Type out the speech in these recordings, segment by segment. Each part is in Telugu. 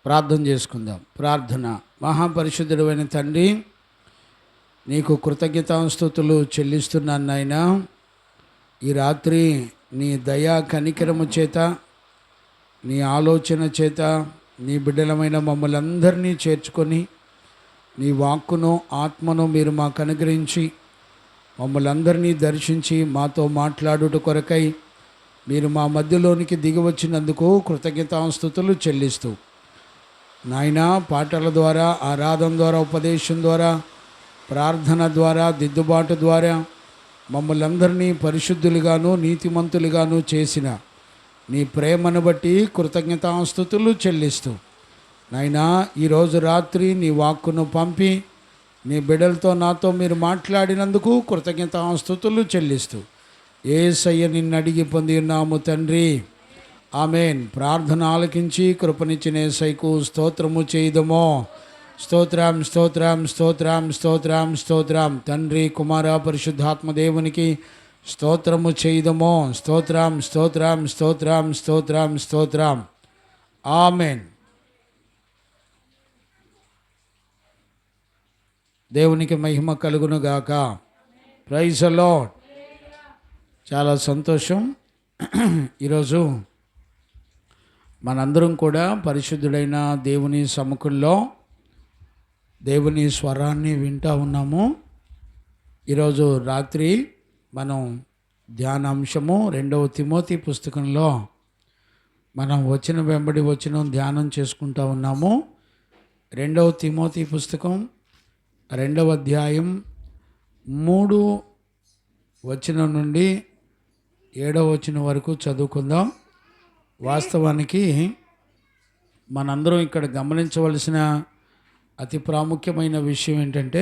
ప్రార్థన చేసుకుందాం. ప్రార్థన. మహాపరిశుద్ధుడైన తండ్రి, నీకు కృతజ్ఞతాస్తుతులు చెల్లిస్తున్నాను నాయనా. ఈ రాత్రి నీ దయా కనికరము చేత, నీ ఆలోచన చేత నీ బిడ్డలమైన మమ్మల్ని అందరినీ చేర్చుకొని నీ వాక్కును ఆత్మను మీరు మాకు అనుగ్రహించి మమ్మల్ని అందరినీ దర్శించి మాతో మాట్లాడుట కొరకై మీరు మా మధ్యలోనికి దిగివచ్చినందుకు కృతజ్ఞతాస్తుతులు చెల్లిస్తూ, నాయనా, పాటల ద్వారా, ఆరాధన ద్వారా, ఉపదేశం ద్వారా, ప్రార్థన ద్వారా, దిద్దుబాటు ద్వారా మమ్మల్ని అందరినీ పరిశుద్ధులుగాను నీతిమంతులుగాను చేసిన నీ ప్రేమను బట్టి కృతజ్ఞతాస్తుతులు చెల్లిస్తూ, నాయనా, ఈరోజు రాత్రి నీ వాక్కును పంపి నీ బిడ్డలతో నాతో మీరు మాట్లాడినందుకు కృతజ్ఞతాస్తుతులు చెల్లిస్తూ యేసయ్య నిన్ను అడిగి పొంది ఉన్నాము తండ్రి, ఆమేన్. ప్రార్థన ఆలకించి కృపనిచ్చిన యేసయ్యకు స్తోత్రము చేయుదమో. స్తోత్రం, స్తోత్రం, స్తోత్రం, స్తోత్రం, స్తోత్రం. తండ్రి, కుమార, పరిశుద్ధాత్మ దేవునికి స్తోత్రము చేయుదమో. స్తోత్రం, స్తోత్రం, స్తోత్రం, స్తోత్రం, స్తోత్రం. ఆమేన్. దేవునికి మహిమ కలుగును గాక. Praise the Lord. చాలా సంతోషం. ఈరోజు మనందరం కూడా పరిశుద్ధుడైన దేవుని సముఖంలో దేవుని స్వరాన్ని వింటూ ఉన్నాము. ఈరోజు రాత్రి మనం ధ్యానాంశము 2వ తిమోతి పుస్తకంలో మనం వచనం వెంబడి వచనం ధ్యానం చేసుకుంటూ ఉన్నాము. 2వ తిమోతి పుస్తకం 2వ అధ్యాయం 3 వచనం నుండి 7వ వచనం వరకు చదువుకుందాం. వాస్తవానికి మనందరం ఇక్కడ గమనించవలసిన అతి ప్రాముఖ్యమైన విషయం ఏంటంటే,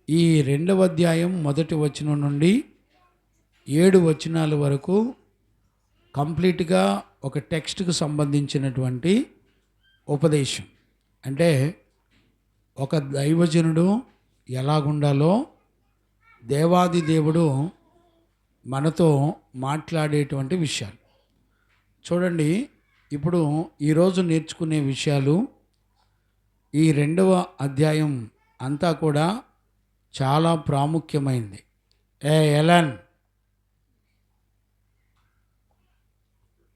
ఈ 2వ అధ్యాయం 1వ వచనం నుండి 7 వచనాల వరకు కంప్లీట్గా ఒక టెక్స్ట్కు సంబంధించినటువంటి ఉపదేశం. అంటే ఒక దైవజనుడు ఎలాగుండాలో దేవాది దేవుడు మనతో మాట్లాడేటువంటి విషయాలు చూడండి. ఇప్పుడు ఈరోజు నేర్చుకునే విషయాలు ఈ 2వ అధ్యాయం అంతా కూడా చాలా ప్రాముఖ్యమైనది. ఎలన్,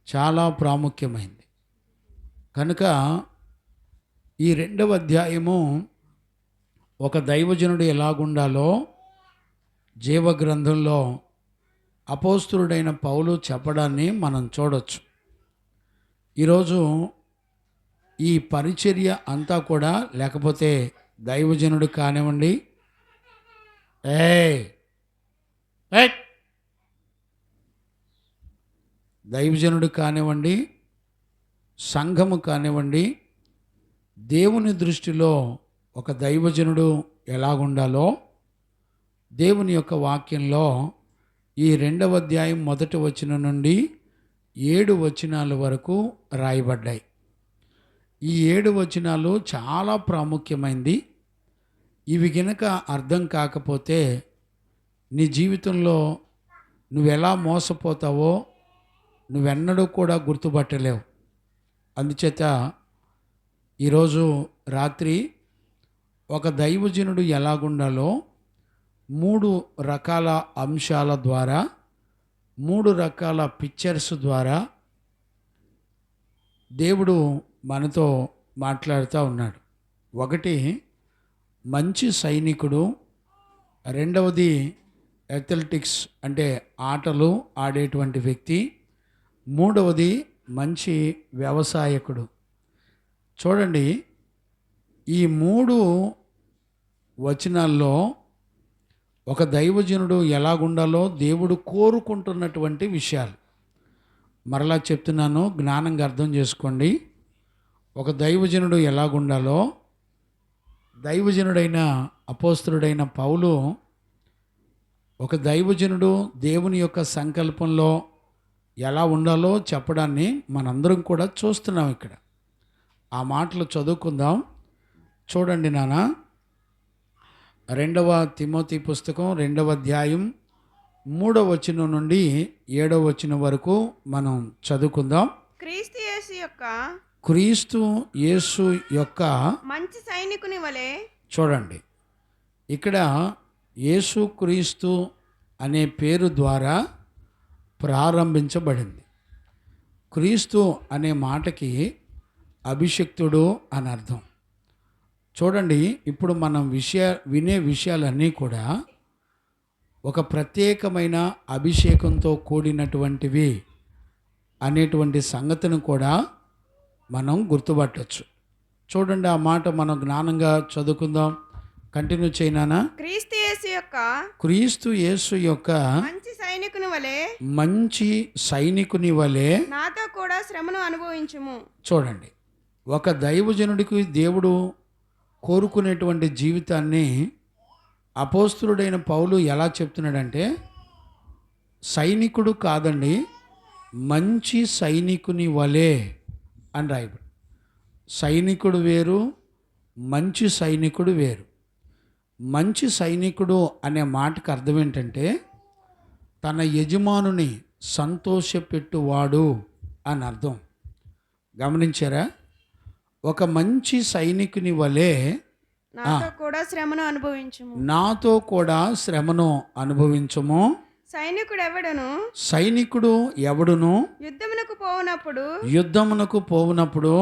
చాలా ప్రాముఖ్యమైనది కనుక ఈ 2వ అధ్యాయము ఒక దైవజనుడు ఎలాగుండాలో జీవగ్రంథంలో అపోస్తలుడైన పౌలు చెప్పడాన్ని మనం చూడొచ్చు. ఈరోజు ఈ పరిచర్య అంతా కూడా, లేకపోతే దైవజనుడు కానివ్వండి, దైవజనుడు కానివ్వండి, సంఘము కానివ్వండి, దేవుని దృష్టిలో ఒక దైవజనుడు ఎలాగుండాలో దేవుని యొక్క వాక్యంలో ఈ 2వ అధ్యాయం 1వ వచనం నుండి 7 వచనాల వరకు రాయబడ్డాయి. ఈ 7 వచనాలు చాలా ప్రాముఖ్యమైనది. ఇవి గనక అర్థం కాకపోతే నీ జీవితంలో నువ్వెలా మోసపోతావో నువ్వెన్నడూ కూడా గుర్తుపట్టలేవు. అందుచేత ఈరోజు రాత్రి ఒక దైవజనుడు ఎలాగుండాలో 3 రకాల అంశాల ద్వారా, 3 రకాల పిక్చర్స్ ద్వారా దేవుడు మనతో మాట్లాడుతూ ఉన్నాడు. ఒకటి మంచి సైనికుడు, 2వది అథ్లెటిక్స్ అంటే ఆటలు ఆడేటువంటి వ్యక్తి, 3వది మంచి వ్యవసాయకుడు. చూడండి, ఈ 3 వచనాల్లో ఒక దైవజనుడు ఎలాగుండాలో దేవుడు కోరుకుంటున్నటువంటి విషయాలు. మరలా చెప్తున్నాను, జ్ఞానంగా అర్థం చేసుకోండి. ఒక దైవజనుడు ఎలాగుండాలో దైవజనుడైన అపోస్తలుడైన పౌలు ఒక దైవజనుడు దేవుని యొక్క సంకల్పంలో ఎలా ఉండాలో చెప్పడాన్ని మనందరం కూడా చూస్తున్నాం. ఇక్కడ ఆ మాటలు చదువుకుందాం. చూడండి నాన్న, 2వ తిమోతి పుస్తకం 2వ అధ్యాయం 3వ వచనం నుండి 7వ వచనం వరకు మనం చదువుకుందాం. క్రీస్తు యేసు యొక్క క్రీస్తు యేసు యొక్క మంచి సైనికుని వలె. చూడండి, ఇక్కడ యేసు క్రీస్తు అనే పేరు ద్వారా ప్రారంభించబడింది. క్రీస్తు అనే మాటకి అభిషిక్తుడు అని అర్థం. చూడండి, ఇప్పుడు మనం వినే విషయాలన్నీ కూడా ఒక ప్రత్యేకమైన అభిషేకంతో కూడినటువంటివి అనేటువంటి సంగతిని కూడా మనం గుర్తుపట్టచ్చు. చూడండి, ఆ మాట మనం జ్ఞానంగా చదువుకుందాం. కంటిన్యూ చేయనా? క్రీస్తు యేసు యొక్క క్రీస్తు యేసు యొక్క మంచి సైనికుని వలె మంచి సైనికుని వలె నాతో కూడా శ్రమను అనుభవించుము. చూడండి, ఒక దైవజనుడికి దేవుడు కోరుకునేటువంటి జీవితాన్ని అపోస్తలుడైన పౌలు ఎలా చెప్తున్నాడంటే, సైనికుడు కాదండి, మంచి సైనికుని వలె అని రాయబడి. సైనికుడు వేరు, మంచి సైనికుడు వేరు. మంచి సైనికుడు అనే మాటకు అర్థం ఏంటంటే, తన యజమానుని సంతోషపెట్టువాడు అని అర్థం. గమనించారా? ఒక మంచి సైనికుని వలె నాతో కూడా శ్రమను అనుభవించుము. నాతో కూడా శ్రమను అనుభవించము. సైనికుడు ఎవడును యుద్ధమునకు పోవునప్పుడు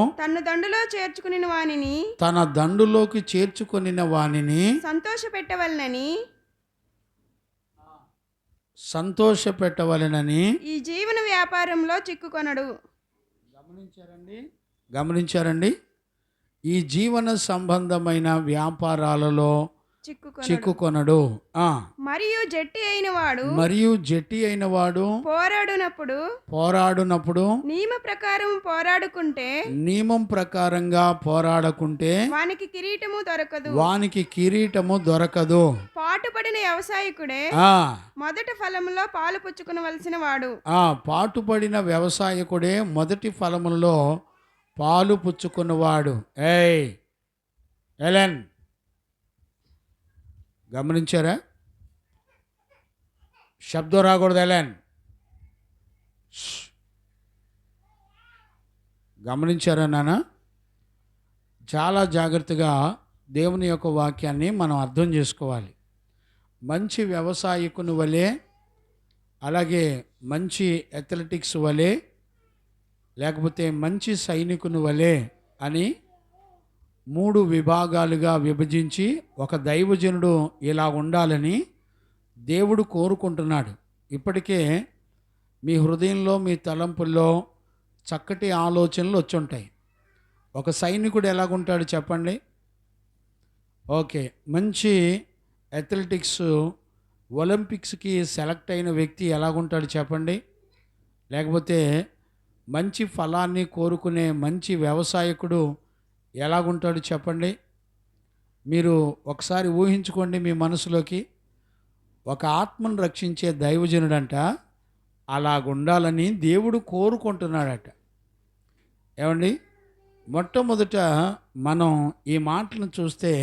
తన దండులోకి చేర్చుకొనిన వానిని సంతోషపెట్టవలెనని ఈ జీవన వ్యాపారంలో చిక్కుకొనడు. గమనించారండి? ఈ జీవన సంబంధమైన వ్యాపారాలలో చిక్కుకొనడు. మరియు జట్టి అయిన వాడు పోరాడునప్పుడు నియమం ప్రకారంగా పోరాడకుంటే వానికి కిరీటము దొరకదు. పాటుపడిన వ్యవసాయకుడే మొదటి ఫలములో పాలు పుచ్చుకొనవలసిన వాడు. పాటుపడిన వ్యవసాయకుడే మొదటి ఫలములో పాలు పుచ్చుకున్నవాడు. ఎలెన్, గమనించారా? శబ్దం రాకూడదు. ఎలెన్, గమనించారా నాన్న? చాలా జాగ్రత్తగా దేవుని యొక్క వాక్యాన్ని మనం అర్థం చేసుకోవాలి. మంచి వ్యవసాయకుని వలె, అలాగే మంచి అథ్లెటిక్స్ వలె, లేకపోతే మంచి సైనికుని వలె అని 3 విభాగాలుగా విభజించి ఒక దైవజనుడు ఇలా ఉండాలని దేవుడు కోరుకుంటున్నాడు. ఇప్పటికే మీ హృదయంలో, మీ తలంపుల్లో చక్కటి ఆలోచనలు వచ్చుంటాయి. ఒక సైనికుడు ఎలాగుంటాడు చెప్పండి? ఓకే, మంచి అథ్లెటిక్స్ ఒలింపిక్స్కి సెలెక్ట్ అయిన వ్యక్తి ఎలాగుంటాడు చెప్పండి? లేకపోతే మంచి ఫలాన్ని కోరుకునే మంచి వ్యవసాయకుడు ఎలాగుంటాడు చెప్పండి? మీరు ఒకసారి ఊహించుకోండి మీ మనసులోకి. ఒక ఆత్మను రక్షించే దైవజనుడంట అలాగుండాలని దేవుడు కోరుకుంటున్నాడట. ఏమండి? మొట్టమొదట మనం ఈ మాటలను చూస్తే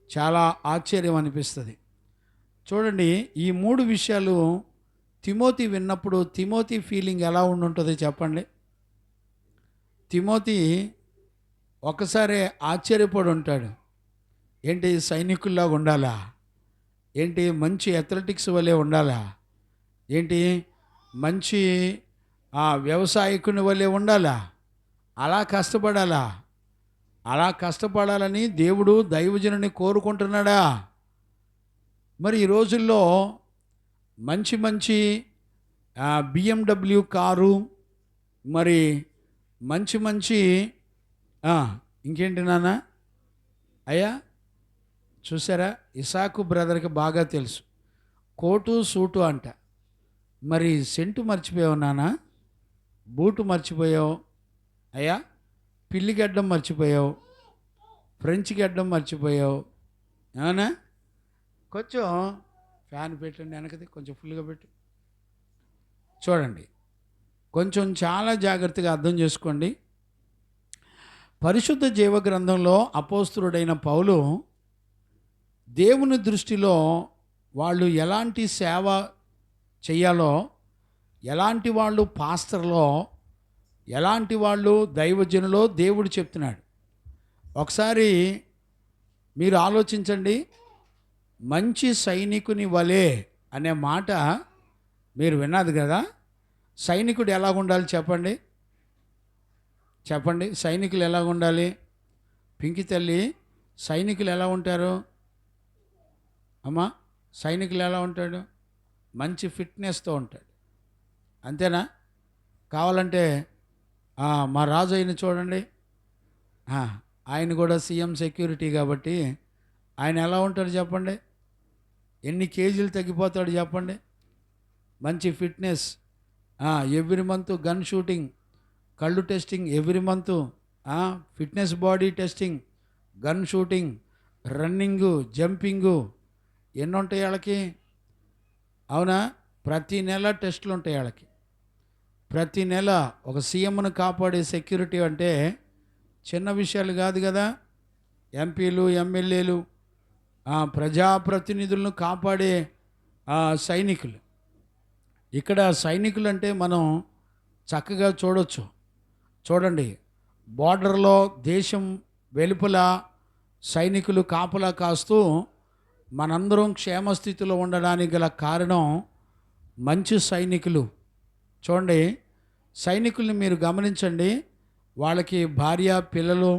చాలా ఆశ్చర్యం అనిపిస్తుంది. చూడండి, ఈ 3 విషయాలు తిమోతి విన్నప్పుడు తిమోతి ఫీలింగ్ ఎలా ఉండుంటుంది చెప్పండి? తిమోతి ఒకసారి ఆశ్చర్యపడి ఉంటాడు. ఏంటి, సైనికుల్లాగా ఉండాలా? ఏంటి, మంచి అథ్లెటిక్స్ వలె ఉండాలా? ఏంటి, మంచి వ్యవసాయకుని వలె ఉండాలా? అలా కష్టపడాలా? అలా కష్టపడాలని దేవుడు దైవజనుని కోరుకుంటున్నాడా? మరి ఈ రోజుల్లో మంచి మంచి BMW కారు, మరి మంచి ఇంకేంటి నాన్న అయ్యా చూసారా? ఇసాకు బ్రదర్కి బాగా తెలుసు, కోటు సూటు అంట. మరి సెంటు మర్చిపోయావు నాన్న, బూటు మర్చిపోయావు అయ్యా, పిల్లి గడ్డం మర్చిపోయావు, ఫ్రెంచ్ గడ్డం మర్చిపోయావు. అవునా? కొంచెం ఫ్యాన్ పెట్టండి, వెనకది కొంచెం ఫుల్గా పెట్టు. చూడండి, కొంచెం చాలా జాగ్రత్తగా అర్థం చేసుకోండి. పరిశుద్ధ జీవ గ్రంథంలో అపోస్తలుడైన పౌలు దేవుని దృష్టిలో వాళ్ళు ఎలాంటి సేవ చేయాలో, ఎలాంటి వాళ్ళు పాస్టర్లో, ఎలాంటి వాళ్ళు దైవజనులో దేవుడు చెప్తున్నాడు. ఒకసారి మీరు ఆలోచించండి. మంచి సైనికుని వలె అనే మాట మీరు విన్నది కదా. సైనికుడు ఎలా ఉండాలి చెప్పండి, చెప్పండి. సైనికులు ఎలా ఉండాలి? పింకి తల్లి, సైనికులు ఎలా ఉంటారు అమ్మా? సైనికులు ఎలా ఉంటాడు? మంచి ఫిట్నెస్తో ఉంటాడు, అంతేనా? కావాలంటే మా రాజు అయిన చూడండి, ఆయన కూడా సీఎం సెక్యూరిటీ కాబట్టి ఆయన ఎలా ఉంటాడు చెప్పండి? ఎన్ని కేజీలు తగ్గిపోతాడు చెప్పండి? మంచి fitness. Every month gun shooting, కళ్ళు testing, every month fitness body testing, gun shooting, running, jumping, ఎన్ని ఉంటాయి వాళ్ళకి? అవునా? ప్రతి నెల టెస్టులు ఉంటాయి వాళ్ళకి. ప్రతి నెల ఒక సీఎంను కాపాడే సెక్యూరిటీ అంటే చిన్న విషయాలు కాదు కదా. ఎంపీలు, ఎమ్మెల్యేలు, ప్రజాప్రతినిధులను కాపాడే సైనికులు. ఇక్కడ సైనికులు అంటే మనం చక్కగా చూడొచ్చు. చూడండి, బార్డర్లో దేశం వెలుపల సైనికులు కాపలా కాస్తూ మనందరం క్షేమస్థితిలో ఉండడానికి గల కారణం మంచి సైనికులు. చూడండి, సైనికుల్ని మీరు గమనించండి. వాళ్ళకి భార్య, పిల్లలు,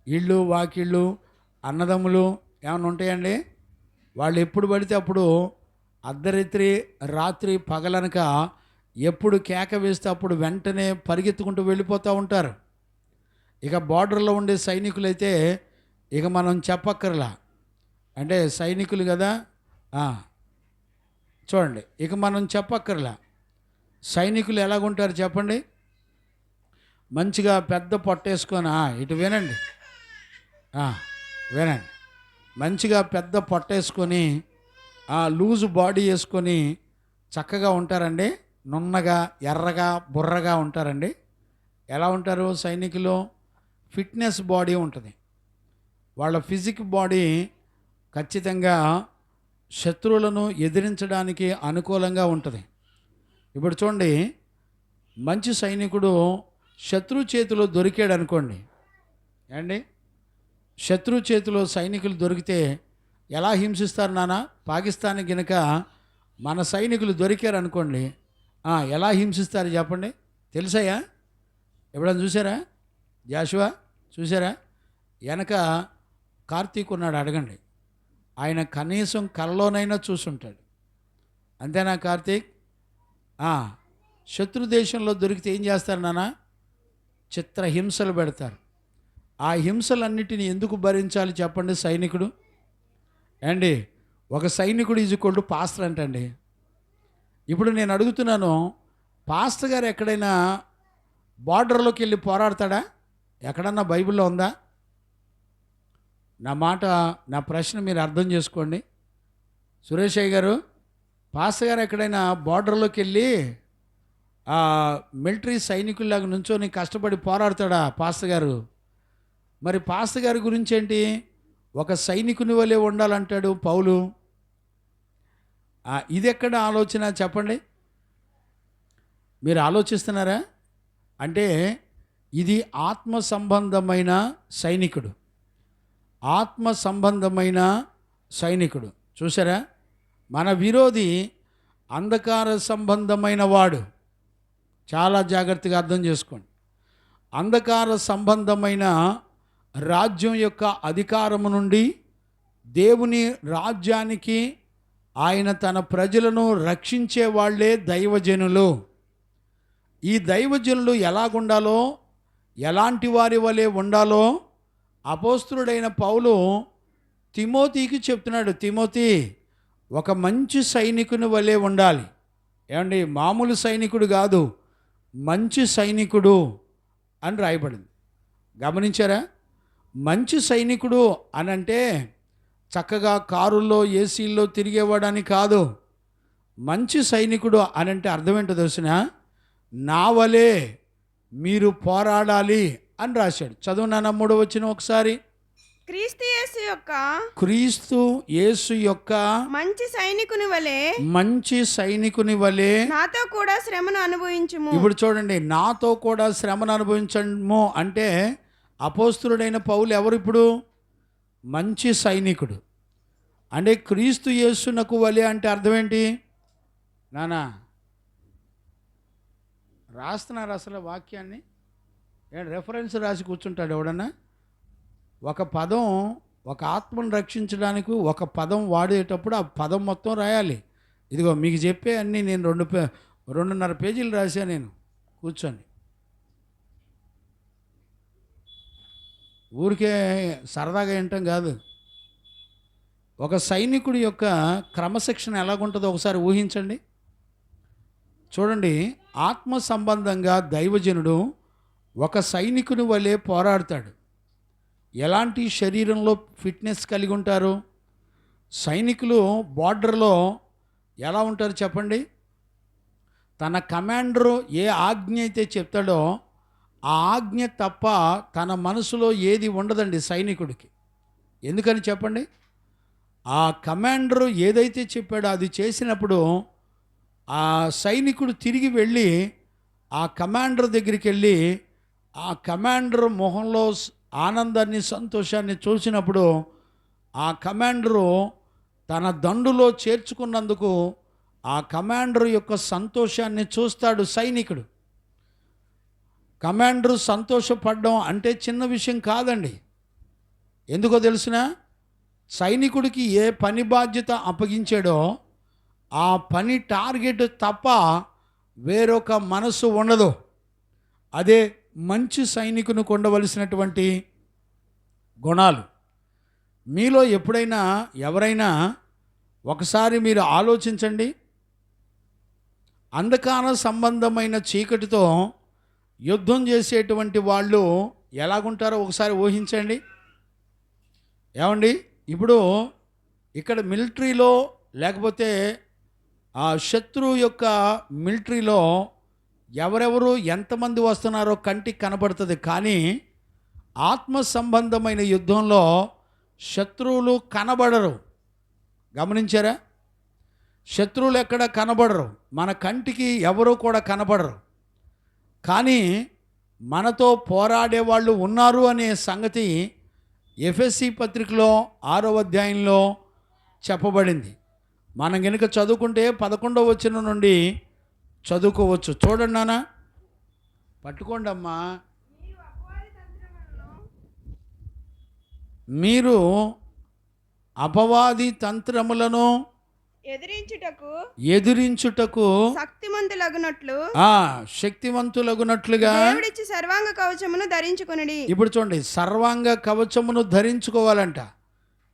ఇళ్ళు, వాకిళ్ళు, అన్నదమ్ములు ఏమైనా ఉంటాయండి? వాళ్ళు ఎప్పుడు పడితే అప్పుడు అర్ధరాత్రి, రాత్రి, పగలనక ఎప్పుడు కేక వేస్తే అప్పుడు వెంటనే పరిగెత్తుకుంటూ వెళ్ళిపోతూ ఉంటారు. ఇక బార్డర్లో ఉండే సైనికులైతే ఇక మనం చెప్పక్కర్లా, అంటే సైనికులు కదా. చూడండి, ఇక మనం చెప్పక్కర్లా. సైనికులు ఎలాగుంటారు చెప్పండి? మంచిగా పెద్ద పొట్టేసుకొని, ఇటు వినండి, వినండి. మంచిగా పెద్ద పొట్టేసుకొని లూజు బాడీ వేసుకొని చక్కగా ఉంటారండి. నున్నగా, ఎర్రగా, బుర్రగా ఉంటారండి. ఎలా ఉంటారు సైనికులు? ఫిట్నెస్ బాడీ ఉంటుంది. వాళ్ళ ఫిజిక్ బాడీ ఖచ్చితంగా శత్రువులను ఎదిరించడానికి అనుకూలంగా ఉంటుంది. ఇప్పుడు చూడండి, మంచి సైనికుడు శత్రు చేతిలో దొరికాడు అనుకోండి అండి. శత్రు చేతిలో సైనికులు దొరికితే ఎలా హింసిస్తారు నాన్న? పాకిస్తాన్ గినక మన సైనికులు దొరికారు అనుకోండి, ఎలా హింసిస్తారు చెప్పండి? తెలుసాయా? ఎప్పుడైనా చూసారా? జాషువా చూసారా? వెనక కార్తీక్ ఉన్నాడు, అడగండి. ఆయన కనీసం కలలోనైనా చూసుంటాడు, అంతేనా కార్తీక్? శత్రు దేశంలో దొరికితే ఏం చేస్తారు నాన్న? చిత్ర హింసలు పెడతారు. ఆ హింసలన్నిటిని ఎందుకు భరించాలి చెప్పండి సైనికుడు? అండి, ఒక సైనికుడు ఈజ్వల్ టు పాస్టర్ అంటండి. ఇప్పుడు నేను అడుగుతున్నాను, పాస్టర్ గారు ఎక్కడైనా బార్డర్లోకి వెళ్ళి పోరాడతాడా? ఎక్కడన్నా బైబిల్లో ఉందా? నా ప్రశ్న మీరు అర్థం చేసుకోండి. సురేష్ అయ్య గారు, పాస్టర్ గారు ఎక్కడైనా బార్డర్లోకి వెళ్ళి మిలిటరీ సైనికుల్లాగా నుంచొని కష్టపడి పోరాడతాడా పాస్టర్ గారు? మరి పాస్టర్ గారి గురించి ఏంటి? ఒక సైనికుని వలె ఉండాలంటాడు పౌలు. ఇది ఎక్కడ ఆలోచన చెప్పండి? మీరు ఆలోచిస్తున్నారా? అంటే ఇది ఆత్మ సంబంధమైన సైనికుడు, ఆత్మ సంబంధమైన సైనికుడు. చూసారా? మన విరోధి అంధకార సంబంధమైన వాడు. చాలా జాగ్రత్తగా అర్థం చేసుకోండి. అంధకార సంబంధమైన రాజ్యం యొక్క అధికారము నుండి దేవుని రాజ్యానికి ఆయన తన ప్రజలను రక్షించే వాళ్ళే దైవజనులు. ఈ దైవజనులు ఎలాగుండాలో, ఎలాంటి వారి వలె ఉండాలో అపోస్తలుడైన పౌలు తిమోతికి చెప్తున్నాడు. తిమోతి, ఒక మంచి సైనికుని వలె ఉండాలి. ఏమండి, మామూలు సైనికుడు కాదు, మంచి సైనికుడు అని రాయబడింది. గమనించారా? మంచి సైనికుడు అనంటే చక్కగా కారుల్లో, ఏసీల్లో తిరిగేవాడని కాదు. మంచి సైనికుడు అనంటే అర్థం ఏంటో తెలిసిన? నా వలే మీరు పోరాడాలి అని రాశాడు. చదువు నాన్న 3వ వచనం ఒకసారి క్రీస్తు యేసు యొక్క క్రీస్తు యేసు యొక్క మంచి సైనికుని వలె మంచి సైనికుని వలె నాతో కూడా శ్రమను అనుభవించుము. ఇప్పుడు చూడండి, నాతో కూడా శ్రమను అనుభవించము అంటే అపోస్తులుడైన పౌలు ఎవరు? ఇప్పుడు మంచి సైనికుడు. అంటే క్రీస్తు యేసునకు వలె అంటే అర్థం ఏంటి నానా? రాస్తున్నారు అసలు వాక్యాన్ని? రెఫరెన్స్ రాసి కూర్చుంటాడు ఎవడన్నా? ఒక పదం, ఒక ఆత్మను రక్షించడానికి ఒక పదం వాడేటప్పుడు ఆ పదం మొత్తం రాయాలి. ఇదిగో మీకు చెప్పే అన్నీ నేను 2.5 పేజీలు రాశాను నేను కూర్చొని. ఊరికే సరదాగా వింటాం కాదు. ఒక సైనికుడి యొక్క క్రమశిక్షణ ఎలాగుంటుందో ఒకసారి ఊహించండి. చూడండి, ఆత్మ సంబంధంగా దైవజనుడు ఒక సైనికుని వలె పోరాడతాడు. ఎలాంటి శరీరంలో ఫిట్నెస్ కలిగి ఉంటారు? సైనికులు బార్డర్లో ఎలా ఉంటారు చెప్పండి? తన కమాండరు ఏ ఆజ్ఞ అయితే చెప్తాడో ఆ ఆజ్ఞ తప్ప తన మనసులో ఏది ఉండదండి సైనికుడికి. ఎందుకని చెప్పండి? ఆ కమాండరు ఏదైతే చెప్పాడో అది చేసినప్పుడు ఆ సైనికుడు తిరిగి వెళ్ళి ఆ కమాండర్ దగ్గరికి వెళ్ళి ఆ కమాండర్ మొహంలో ఆనందాన్ని, సంతోషాన్ని చూసినప్పుడు ఆ కమాండరు తన దండులో చేర్చుకున్నందుకు ఆ కమాండర్ యొక్క సంతోషాన్ని చూస్తాడు సైనికుడు. కమాండరు సంతోషపడడం అంటే చిన్న విషయం కాదండి. ఎందుకో తెలిసిన? సైనికుడికి ఏ పని బాధ్యత అప్పగించాడో ఆ పని టార్గెట్ తప్ప వేరొక మనసు ఉండదు. అదే మంచి సైనికునికి ఉండవలసినటువంటి గుణాలు. మీలో ఎప్పుడైనా ఎవరైనా ఒకసారి మీరు ఆలోచించండి, అంధకార సంబంధమైన చీకటితో యుద్ధం చేసేటువంటి వాళ్ళు ఎలాగుంటారో ఒకసారి ఊహించండి. ఏమండి, ఇప్పుడు ఇక్కడ మిలిటరీలో లేకపోతే ఆ శత్రువు యొక్క మిలిటరీలో ఎవరెవరు ఎంతమంది వస్తున్నారో కంటికి కనబడుతుంది. కానీ ఆత్మ సంబంధమైన యుద్ధంలో శత్రువులు కనబడరు. గమనించారా? శత్రువులు ఎక్కడ కనబడరు, మన కంటికి ఎవరు కూడా కనబడరు. కానీ మనతో పోరాడే వాళ్ళు ఉన్నారు అనే సంగతి ఎఫెసీ పత్రికలో 6వ అధ్యాయంలో చెప్పబడింది. మనం కనుక చదువుకుంటే 11వ వచనం నుండి చదువుకోవచ్చు. చూడండి నాన్న, పట్టుకోండి అమ్మా. మీరు అపవాది తంత్రములను ఎదిరించుటకు శక్తివంతులగునట్లుగా దేవుడిచ్చి సర్వాంగ కవచమును ధరించుకొనుడి. ఇప్పుడు చూడండి, సర్వాంగ కవచమును ధరించుకోవాలంట.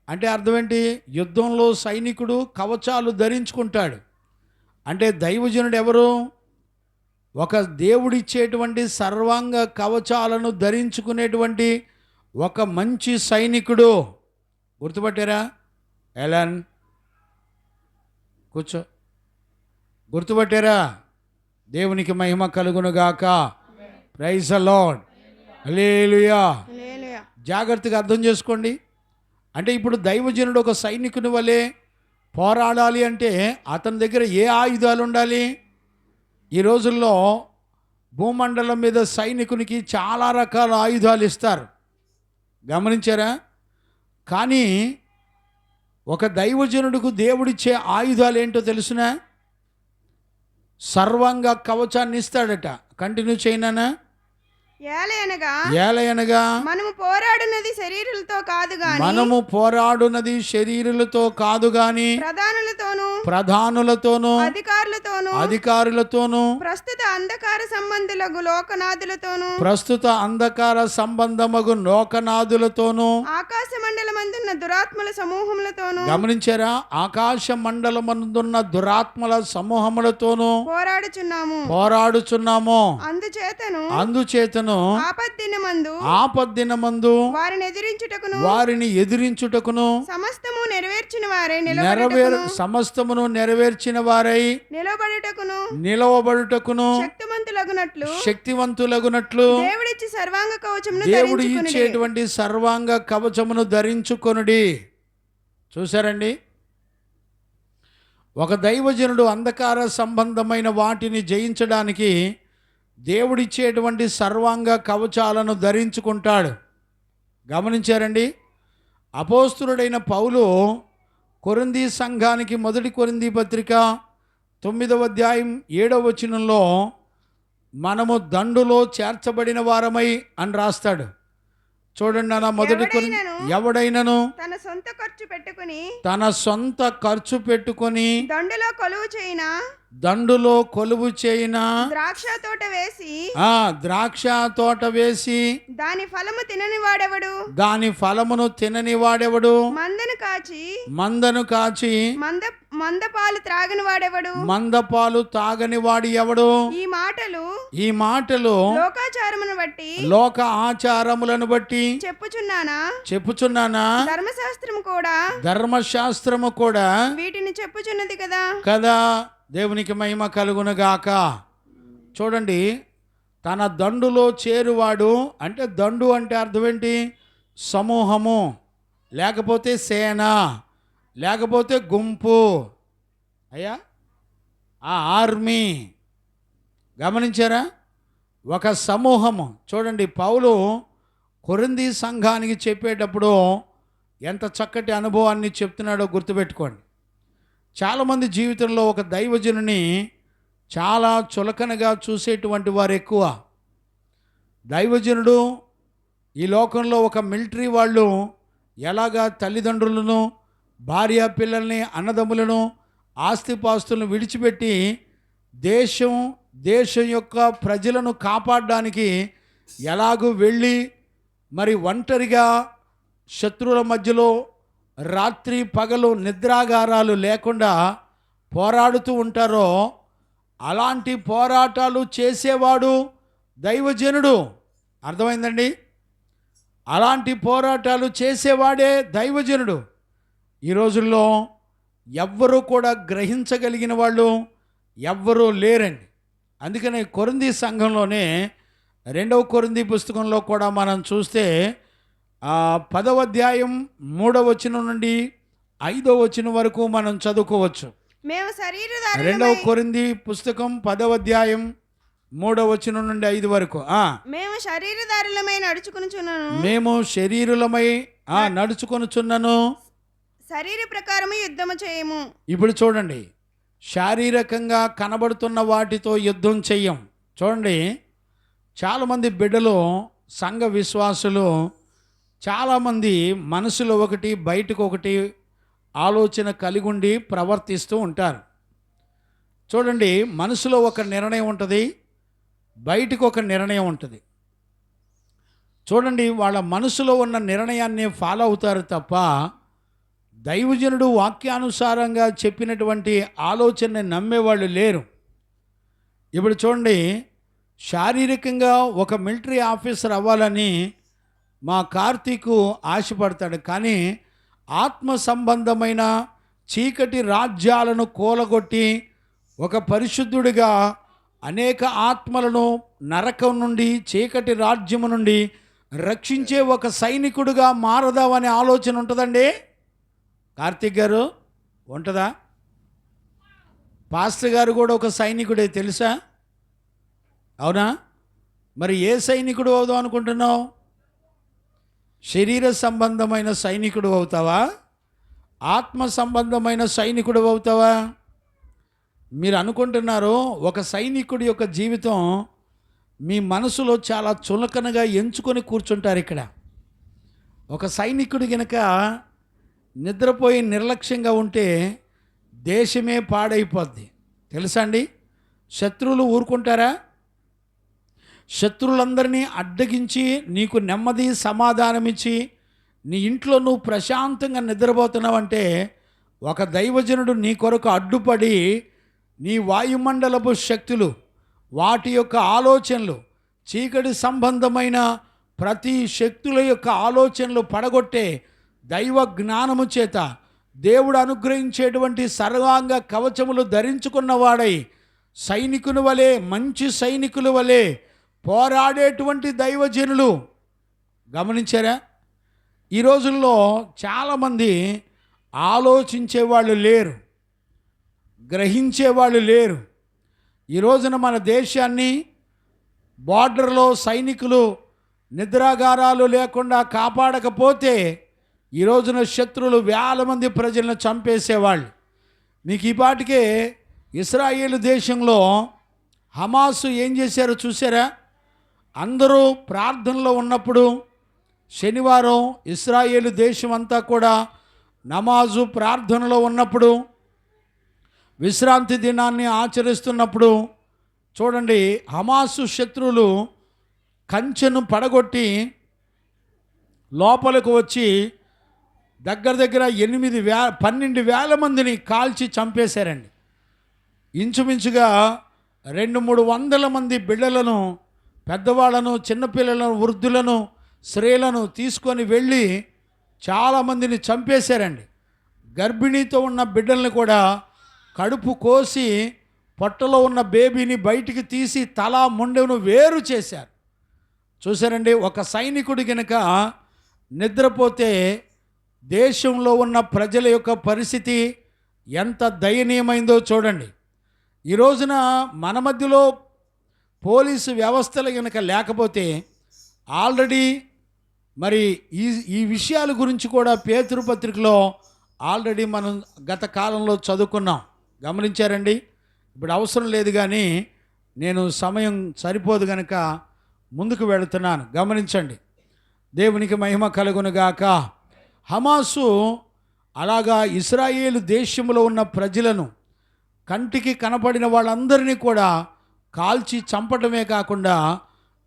అంటే అర్థం ఏంటి? యుద్ధంలో సైనికుడు కవచాలు ధరించుకుంటాడు. అంటే దైవజనుడు ఎవరు? ఒక దేవుడిచ్చేటువంటి సర్వాంగ కవచాలను ధరించుకునేటువంటి ఒక మంచి సైనికుడు. గుర్తుపట్టారా? ఎలన్ కూర్చో. గుర్తుపట్టారా? దేవునికి మహిమ కలుగునుగాక. Praise the lord. హల్లెలూయా. జాగ్రత్తగా అర్థం చేసుకోండి. అంటే ఇప్పుడు దైవజనుడు ఒక సైనికుని వలె పోరాడాలి అంటే అతని దగ్గర ఏ ఆయుధాలు ఉండాలి? ఈ రోజుల్లో భూమండలం మీద సైనికునికి చాలా రకాల ఆయుధాలు ఇస్తారు. గమనించారా? కానీ ఒక దైవజనుడికి దేవుడిచ్చే ఆయుధాలు ఏంటో తెలుసునా? సర్వాంగ కవచాన్ని ఇస్తాడట. కంటిన్యూ చేయనా? ఏలయనగా మనము పోరాడునది శరీరులతో కాదు గాని ప్రధానులతోను అధికారులతోను ప్రస్తుత అంధకార సంబంధమగు లోకనాథులతోను ఆకాశ మండలం మండలమందున్న దురాత్మల సమూహములతోనూ గమనించారా? ఆకాశ మండలమందున్న దురాత్మల సమూహములతోనూ పోరాడుచున్నాము. అందుచేతను ఆపద్దినమందు వారిని ఎదిరించుటకును సమస్తమును నెరవేర్చిన వారై నిలవబడుటకును శక్తివంతులగునట్లు దేవుడు ఇచ్చేటువంటి సర్వాంగ కవచమును ధరించుకొనుడి. చూసారండి, ఒక దైవజనుడు అంధకార సంబంధమైన వాటిని జయించడానికి దేవుడిచ్చేటువంటి సర్వాంగ కవచాలను ధరించుకుంటాడు. గమనించారండి? అపోస్తులుడైన పౌలు కొరింథీ సంఘానికి మొదటి కొరింథీ పత్రిక 9వ అధ్యాయం 7వ వచనంలో మనము దండులో చేర్చబడిన వారమై అని రాస్తాడు. చూడండి అన్న, మొదటి ఎవడైనను తన సొంత ఖర్చు పెట్టుకొని దండులో కొలువు చేయినా ద్రాక్ష తోట వేసి దాని ఫలమును తినని వాడెవడు మందను కాచి మందపాలు తాగని వాడి ఎవడు? ఈ మాటలు లోక ఆచారములను బట్టి చెప్పుచున్నానా? ధర్మశాస్త్రము కూడా వీటిని చెప్పుచున్నది కదా. దేవునికి మహిమ కలుగునుగాక. చూడండి, తన దండులో చేరువాడు అంటే, దండు అంటే అర్థం ఏంటి? సమూహము, లేకపోతే సేన, లేకపోతే గుంపు, అయ్యా ఆ ఆర్మీ. గమనించారా? ఒక సమూహము. చూడండి, పౌలు కొరింథీ సంఘానికి చెప్పేటప్పుడు ఎంత చక్కటి అనుభవాన్ని చెప్తున్నాడో గుర్తుపెట్టుకోండి. చాలామంది జీవితంలో ఒక దైవజనుని చాలా చులకనగా చూసేటువంటి వారు ఎక్కువ. దైవజనుడు ఈ లోకంలో ఒక మిలిటరీ వాళ్ళు ఎలాగా తల్లిదండ్రులను, భార్య పిల్లల్ని, అన్నదమ్ములను, ఆస్తిపాస్తులను విడిచిపెట్టి దేశం యొక్క ప్రజలను కాపాడడానికి ఎలాగూ వెళ్ళి మరి ఒంటరిగా శత్రువుల మధ్యలో రాత్రి పగలు నిద్రాగారాలు లేకుండా పోరాడుతూ ఉంటారో, అలాంటి పోరాటాలు చేసేవాడు దైవజనుడు. అర్థమైందండి? అలాంటి పోరాటాలు చేసేవాడే దైవజనుడు. ఈ రోజుల్లో ఎవ్వరూ కూడా గ్రహించగలిగిన వాళ్ళు ఎవ్వరూ లేరండి. అందుకనే కొరింథీ సంఘంలోనే 2వ కొరింథీ పుస్తకంలో కూడా మనం చూస్తే 10వ అధ్యాయం 3వ వచనం నుండి 5వ వచనం వరకు మనం చదువుకోవచ్చు. 2వ కొరింథీ పుస్తకం 10వ అధ్యాయం 3వ వచనం నుండి 5 వరకు. మేము శరీరులమై నడుచుకొనుచున్నను, శరీర ప్రకారము యుద్ధము చేయము. ఇప్పుడు చూడండి, శారీరకంగా కనబడుతున్న వాటితో యుద్ధం చెయ్యం. చూడండి, చాలామంది బిడ్డలు, సంఘ విశ్వాసులు చాలామంది మనసులో ఒకటి బయటకు ఒకటి ఆలోచన కలిగి ఉండి ప్రవర్తిస్తూ ఉంటారు. చూడండి, మనసులో ఒక నిర్ణయం ఉంటుంది, బయటకు ఒక నిర్ణయం ఉంటుంది. చూడండి, వాళ్ళ మనసులో ఉన్న నిర్ణయాన్ని ఫాలో అవుతారు తప్ప దైవజనుడు వాక్యానుసారంగా చెప్పినటువంటి ఆలోచనని నమ్మేవాళ్ళు లేరు. ఇప్పుడు చూడండి, శారీరకంగా ఒక మిలిటరీ ఆఫీసర్ అవ్వాలని మా కార్తీకు ఆశపడతాడు, కానీ ఆత్మ సంబంధమైన చీకటి రాజ్యాలను కూలగొట్టి ఒక పరిశుద్ధుడిగా అనేక ఆత్మలను నరకం నుండి, చీకటి రాజ్యము నుండి రక్షించే ఒక సైనికుడిగా మారదామనే ఆలోచన ఉంటుందండి. కార్తీక్ గారు ఉంటుందా? పాస్టర్ గారు కూడా ఒక సైనికుడే, తెలుసా? అవునా? మరి ఏ సైనికుడు అవుదాం అనుకుంటున్నావు? శరీర సంబంధమైన సైనికుడు అవుతావా? ఆత్మ సంబంధమైన సైనికుడు అవుతావా? మీరు అనుకుంటున్నారు ఒక సైనికుడి యొక్క జీవితం మీ మనసులో చాలా చులకనగా ఎంచుకొని కూర్చుంటారు. ఇక్కడ ఒక సైనికుడు గనక నిద్రపోయి నిర్లక్ష్యంగా ఉంటే దేశమే పాడైపోద్ది. తెలుసా అండి? శత్రువులు ఊరుకుంటారా? శత్రువులందరినీ అడ్డగించి నీకు నెమ్మది సమాధానం ఇచ్చి నీ ఇంట్లో నువ్వు ప్రశాంతంగా నిద్రపోతున్నావంటే ఒక దైవజనుడు నీ కొరకు అడ్డుపడి నీ వాయుమండలపు శక్తులు, వాటి యొక్క ఆలోచనలు, చీకటి సంబంధమైన ప్రతి శక్తుల యొక్క ఆలోచనలు పడగొట్టే దైవ జ్ఞానము చేత దేవుడు అనుగ్రహించేటువంటి సర్వాంగ కవచములు ధరించుకున్నవాడై సైనికుని వలె, మంచి సైనికుల వలె పోరాడేటువంటి దైవజనులు. గమనించారా? ఈ రోజుల్లో చాలామంది ఆలోచించేవాళ్ళు లేరు, గ్రహించేవాళ్ళు లేరు. ఈ రోజున మన దేశాన్ని బార్డర్లో సైనికులు నిద్రాగారాలు లేకుండా కాపాడకపోతే ఈ రోజున శత్రువులు వేల మంది ప్రజలను చంపేసేవాళ్ళు. మీకు ఈ పాటికే ఇశ్రాయేలు దేశంలో హమాసు ఏం చేశారో చూసారా? అందరూ ప్రార్థనలో ఉన్నప్పుడు శనివారం ఇశ్రాయేలు దేశం అంతా కూడా నమాజు ప్రార్థనలో ఉన్నప్పుడు, విశ్రాంతి దినాన్ని ఆచరిస్తున్నప్పుడు చూడండి, హమాసు శత్రువులు కంచెను పడగొట్టి లోపలికి వచ్చి దగ్గర 12,000 మందిని కాల్చి చంపేశారండి. ఇంచుమించుగా 200-300 మంది బిడ్డలను, పెద్దవాళ్ళను, చిన్నపిల్లలను, వృద్ధులను, స్త్రీలను తీసుకొని వెళ్ళి చాలామందిని చంపేశారండి. గర్భిణీతో ఉన్న బిడ్డల్ని కూడా కడుపు కోసి పొట్టలో ఉన్న బేబీని బయటికి తీసి తల మొండెను వేరు చేశారు. చూశారండి? ఒక సైనికుడి కనుక నిద్రపోతే దేశంలో ఉన్న ప్రజల యొక్క పరిస్థితి ఎంత దయనీయమైందో చూడండి. ఈ రోజున మన మధ్యలో పోలీసు వ్యవస్థలు కనుక లేకపోతే ఆల్రెడీ మరి ఈ విషయాల గురించి కూడా పేతురు పత్రికలో ఆల్రెడీ మనం గత కాలంలో చదువుకున్నాం. గమనించారండి? ఇప్పుడు అవసరం లేదు, కానీ నేను సమయం సరిపోదు కనుక ముందుకు వెళుతున్నాను. గమనించండి. దేవునికి మహిమ కలుగునుగాక. హమాసు అలాగా ఇశ్రాయేలు దేశంలో ఉన్న ప్రజలను, కంటికి కనపడిన వాళ్ళందరినీ కూడా కాల్చి చంపటమే కాకుండా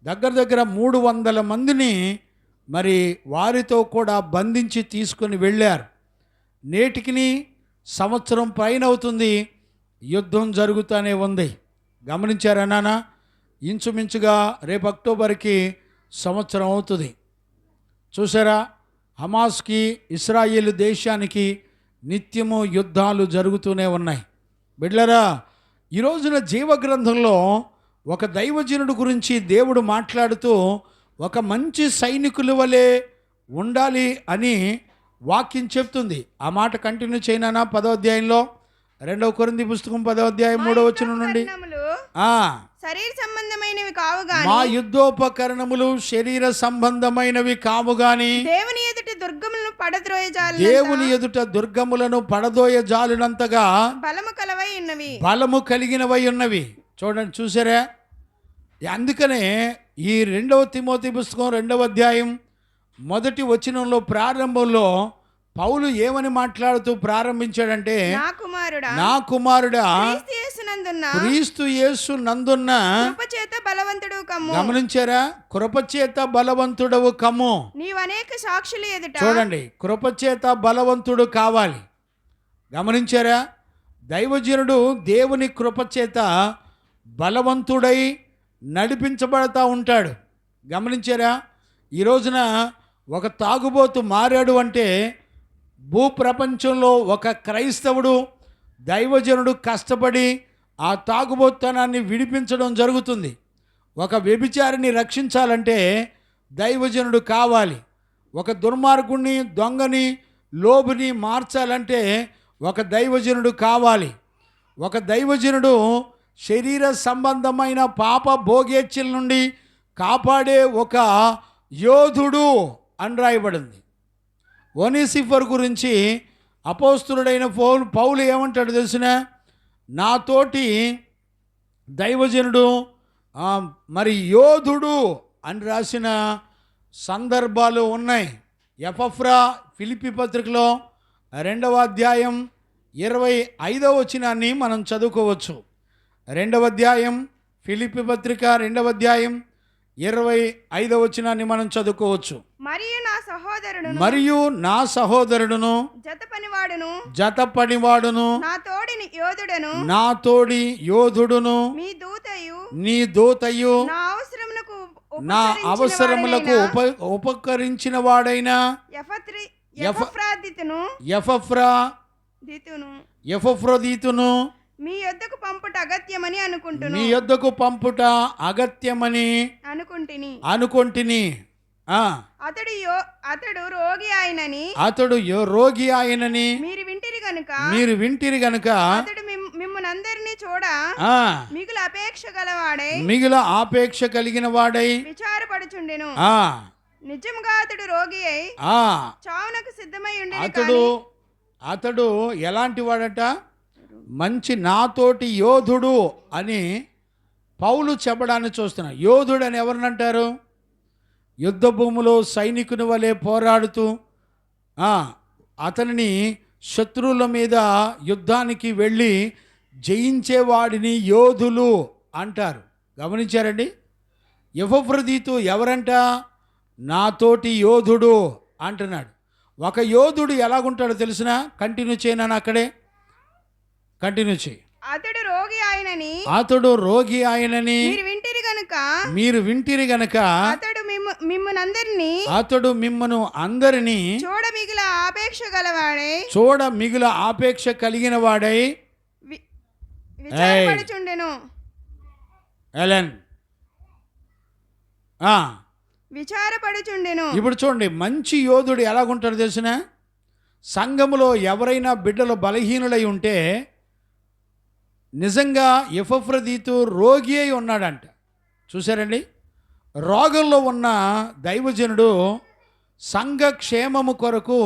దగ్గర 300 మందిని మరి వారితో కూడా బంధించి తీసుకొని వెళ్ళారు. నేటికి సంవత్సరం పైన అవుతుంది, యుద్ధం జరుగుతూనే ఉంది. గమనించారా నాన్న? ఇంచుమించుగా రేపు అక్టోబర్కి సంవత్సరం అవుతుంది. చూసారా? హమాస్కి, ఇశ్రాయేలు దేశానికి నిత్యము యుద్ధాలు జరుగుతూనే ఉన్నాయి. బిడ్డలారా, ఈ రోజున జీవగ్రంథంలో ఒక దైవజనుడు గురించి దేవుడు మాట్లాడుతూ ఒక మంచి సైనికుల వలె ఉండాలి అని వాక్యం చెప్తుంది. ఆ మాట కంటిన్యూ చేయనా? 10వ అధ్యాయంలో 2 కొరింథీ పుస్తకం 10వ అధ్యాయం 3వ వచనం నుండి, శరీర సంబంధమైనవి కావు గాని, మా యుద్ధోపకరణములు శరీర సంబంధమైనవి కావు గాని దేవుని ఎదుట దుర్గములను పడద్రోయజాలు, దేవుని ఎదుట దుర్గములను పడదోయజాలినంతగా బలము కలవై ఉన్నవి, బలము కలిగినవై ఉన్నవి. చూడండి, చూసారా? అందుకనే ఈ 2వ తిమోతి పుస్తకం 2వ అధ్యాయం 1వ వచనంలో ప్రారంభంలో పౌలు ఏమని మాట్లాడుతూ ప్రారంభించాడంటే, నా కుమారుడా క్రీస్తు యేసు నందున్న కృపచేత బలవంతుడు కమ్ము. గమనించారా? కృపచేత బలవంతుడవు కమ్ము. నీవు అనేక సాక్షులు ఎదుట. చూడండి, కృపచేత బలవంతుడు కావాలి. గమనించారా? దైవజనుడు దేవుని కృపచేత బలవంతుడై నడిపించబడతా ఉంటాడు. గమనించారా? ఈ రోజున ఒక తాగుబోతు మారాడు అంటే భూప్రపంచంలో ఒక క్రైస్తవుడు, దైవజనుడు కష్టపడి ఆ తాగుబోతనాన్ని విడిపించడం జరుగుతుంది. ఒక వ్యభిచారిని రక్షించాలంటే దైవజనుడు కావాలి. ఒక దుర్మార్గుణ్ణి, దొంగని, లోబుని మార్చాలంటే ఒక దైవజనుడు కావాలి. ఒక దైవజనుడు శరీర సంబంధమైన పాప భోగేచ్ఛల నుండి కాపాడే ఒక యోధుడు అని రాయబడింది. ఒనేసిఫర్ గురించి అపోస్తులుడైన పౌలు ఏమంటాడు తెలిసిన? నాతోటి దైవజనుడు మరి యోధుడు అని రాసిన సందర్భాలు ఉన్నాయి. ఎపఫ్రా ఫిలిప్పీ పత్రికలో 2వ అధ్యాయం 25వ వచనాన్ని మనం చదువుకోవచ్చు. 2వ అధ్యాయం ఫిలిప్పీ పత్రిక 2వ అధ్యాయం 25వ వచనాన్ని మనం చదువుకోవచ్చు. మరియు నా సహోదరుడును జత పనివాడును నా తోడి యోధుడును నీ దూతయు నా అవసరములకు ఉపకరించిన వాడైన ఎపఫ్రొదితును మీ యొద్దకు పంపుట అగత్యమని అనుకుంటిని. అతడు రోగి ఆయనని మీరు వింటిరి గనుక అతడు మిమ్మునందరినీ చూడ మిగుల ఆపేక్ష కలిగిన వాడై విచారపడుచుండెను. నిజముగా అతడు రోగి అయి చావునకు సిద్ధమై ఉండెను. అతడు ఎలాంటి వాడట? మంచి నాతోటి యోధుడు అని పౌలు చెప్పడాన్ని చూస్తున్నా. యోధుడు అని ఎవరినంటారు? యుద్ధ భూమిలో సైనికుని వలె పోరాడుతూ అతనిని శత్రువుల మీద యుద్ధానికి వెళ్ళి జయించేవాడిని యోధులు అంటారు. గమనించారండి? ఎపఫ్రొదితు ఎవరంట? నాతోటి యోధుడు అంటున్నాడు. ఒక యోధుడు ఎలాగుంటాడో తెలిసిన? కంటిన్యూ చేయను, అక్కడే కంటిన్యూ చేయి. అతడు రోగి ఆయనని మీరు వింటిరి గనుక అతడు మిమ్మను అందరినీ చూడ మిగుల ఆపేక్ష కలిగిన వాడై విచారపడుచుండెను. ఇప్పుడు చూడండి, మంచి యోధుడు ఎలాగుంటాడు తెలిసిన? సంఘములో ఎవరైనా బిడ్డలు బలహీనులై ఉంటే, నిజంగా ఎపఫ్రొదితు రోగి అయి ఉన్నాడంట. చూసారండి? రోగంలో ఉన్న దైవజనుడు సంఘ క్షేమము కొరకు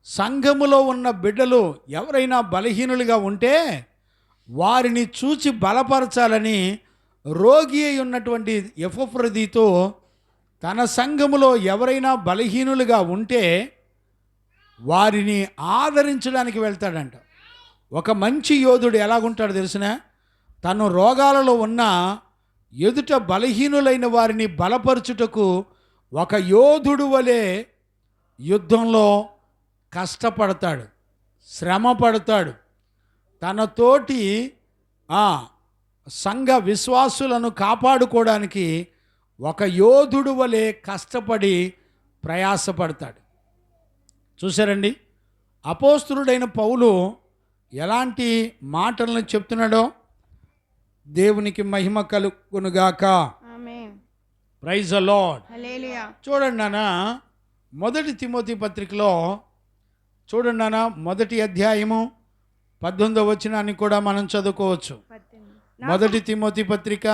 సంఘములో ఉన్న బిడ్డలు ఎవరైనా బలహీనులుగా ఉంటే వారిని చూచి బలపరచాలని రోగి అయి ఉన్నటువంటి ఎపఫ్రొదితు తన సంఘములో ఎవరైనా బలహీనులుగా ఉంటే వారిని ఆదరించడానికి వెళ్తాడంట. ఒక మంచి యోధుడు ఎలాగుంటాడో తెలిసిన? తను రోగాలలో ఉన్న ఎదుట బలహీనులైన వారిని బలపరచుటకు ఒక యోధుడు వలె యుద్ధంలో కష్టపడతాడు, శ్రమ పడతాడు. తన తోటి సంఘ విశ్వాసులను కాపాడుకోవడానికి ఒక యోధుడు వలె కష్టపడి ప్రయాసపడతాడు. చూసారండి? అపోస్తలుడైన పౌలు ఎలాంటి మాటలను చెప్తున్నాడో. దేవునికి మహిమ కలుగునుగాక. Praise the Lord. చూడండి నాన్న, 1 తిమోతి పత్రికలో చూడండి నాన్న, 1వ అధ్యాయము 18వ వచనాన్ని కూడా మనం చదువుకోవచ్చు. 1 తిమోతి పత్రిక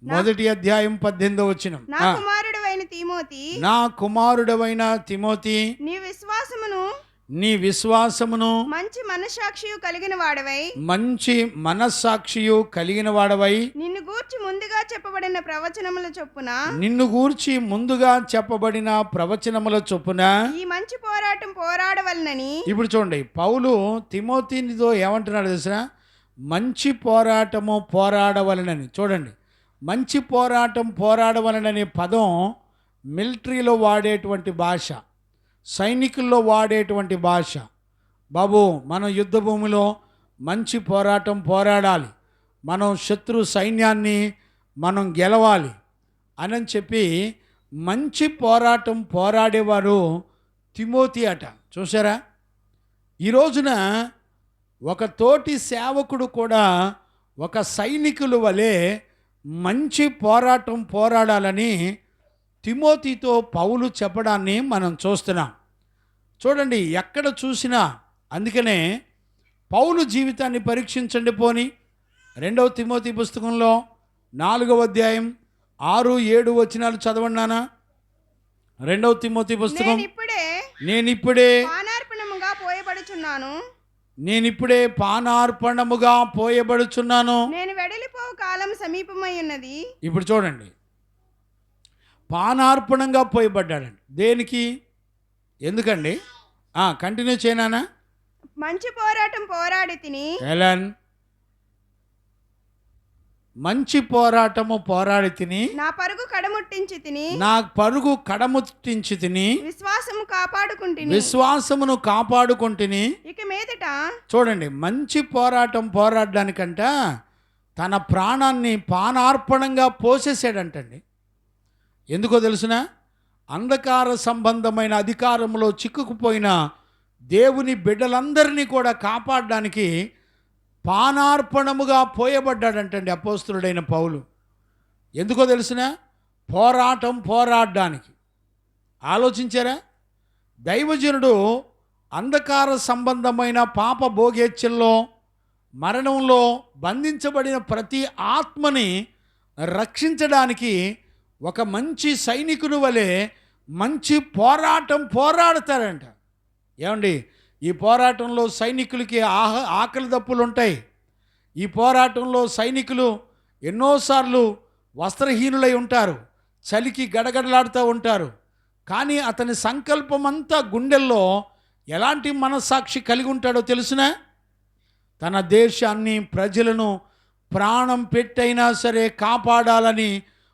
1వ అధ్యాయం 18వ వచనం. నా కుమారుడవైన తిమోతి, నీ విశ్వాసమును మంచి మనస్సాక్షియు కలిగిన వాడవై నిన్ను గూర్చి ముందుగా చెప్పబడిన ప్రవచనముల చొప్పున ఈ మంచి పోరాటం పోరాడవలనని. ఇప్పుడు చూడండి, పౌలు తిమోతితో ఏమంటున్నాడు తెలుసా? మంచి పోరాటము పోరాడవలనని. చూడండి, మంచి పోరాటం పోరాడవలననే పదం మిలిటరీలో వాడేటువంటి భాష, సైనికుల్లో వాడేటువంటి భాష. బాబు, మనం యుద్ధ భూమిలో మంచి పోరాటం పోరాడాలి, మనం శత్రు సైన్యాన్ని మనం గెలవాలి అని చెప్పి మంచి పోరాటం పోరాడేవారు తిమోతి అట. చూసారా? ఈ రోజున ఒక తోటి సేవకుడు కూడా ఒక సైనికుల వలె మంచి పోరాటం పోరాడాలని తిమోతితో పౌలు చెప్పడాన్ని మనం చూస్తున్నాం. చూడండి, ఎక్కడ చూసినా. అందుకనే పౌలు జీవితాన్ని పరీక్షించండి. పోని 2వ తిమోతి పుస్తకంలో 4వ అధ్యాయం 6-7 వచనాలు చదవన్నానా? 2వ తిమోతి పుస్తకం. నేనిప్పుడే పానార్పణముగా పోయబడుచున్నాను. నేను వెడలిపోవు కాలం సమీపమై ఉన్నది. ఇప్పుడు చూడండి, పానార్పణంగా పోయబడ్డాడండి. దేనికి? ఎందుకండి? కంటిన్యూ చేయనా? మంచి పోరాటం పోరాడి తిని. ఎలన్, మంచి పోరాటము పోరాడి తిని, నా పరుగు కడముట్టించి తిని, నా పరుగు కడముట్టించి తిని, విశ్వాసము కాపాడుకుంటుని, విశ్వాసమును కాపాడుకుంటుని. ఇక మీదట చూడండి, మంచి పోరాటం పోరాడడానికంట తన ప్రాణాన్ని పానార్పణంగా పోసేసాడంటండి. ఎందుకో తెలుసునా? అంధకార సంబంధమైన అధికారంలో చిక్కుకుపోయిన దేవుని బిడ్డలందరినీ కూడా కాపాడడానికి పానార్పణముగా పోయబడ్డాడంటండి అపోస్తులుడైన పౌలు. ఎందుకో తెలుసునా? పోరాడడానికి. ఆలోచించారా? దైవజనుడు అంధకార సంబంధమైన పాప భోగేచ్ఛల్లో, మరణంలో బంధించబడిన ప్రతి ఆత్మని రక్షించడానికి ఒక మంచి సైనికుని వలె మంచి పోరాడతారంట. ఏమండి, ఈ పోరాటంలో సైనికులకి ఆకలి దప్పులు ఉంటాయి. ఈ పోరాటంలో సైనికులు ఎన్నోసార్లు వస్త్రహీనులై ఉంటారు, చలికి గడగడలాడుతూ ఉంటారు. కానీ అతని సంకల్పం అంతా గుండెల్లో ఎలాంటి మనస్సాక్షి కలిగి ఉంటాడో తెలుసునా? తన దేశాన్ని, ప్రజలను ప్రాణం పెట్టైనా సరే కాపాడాలని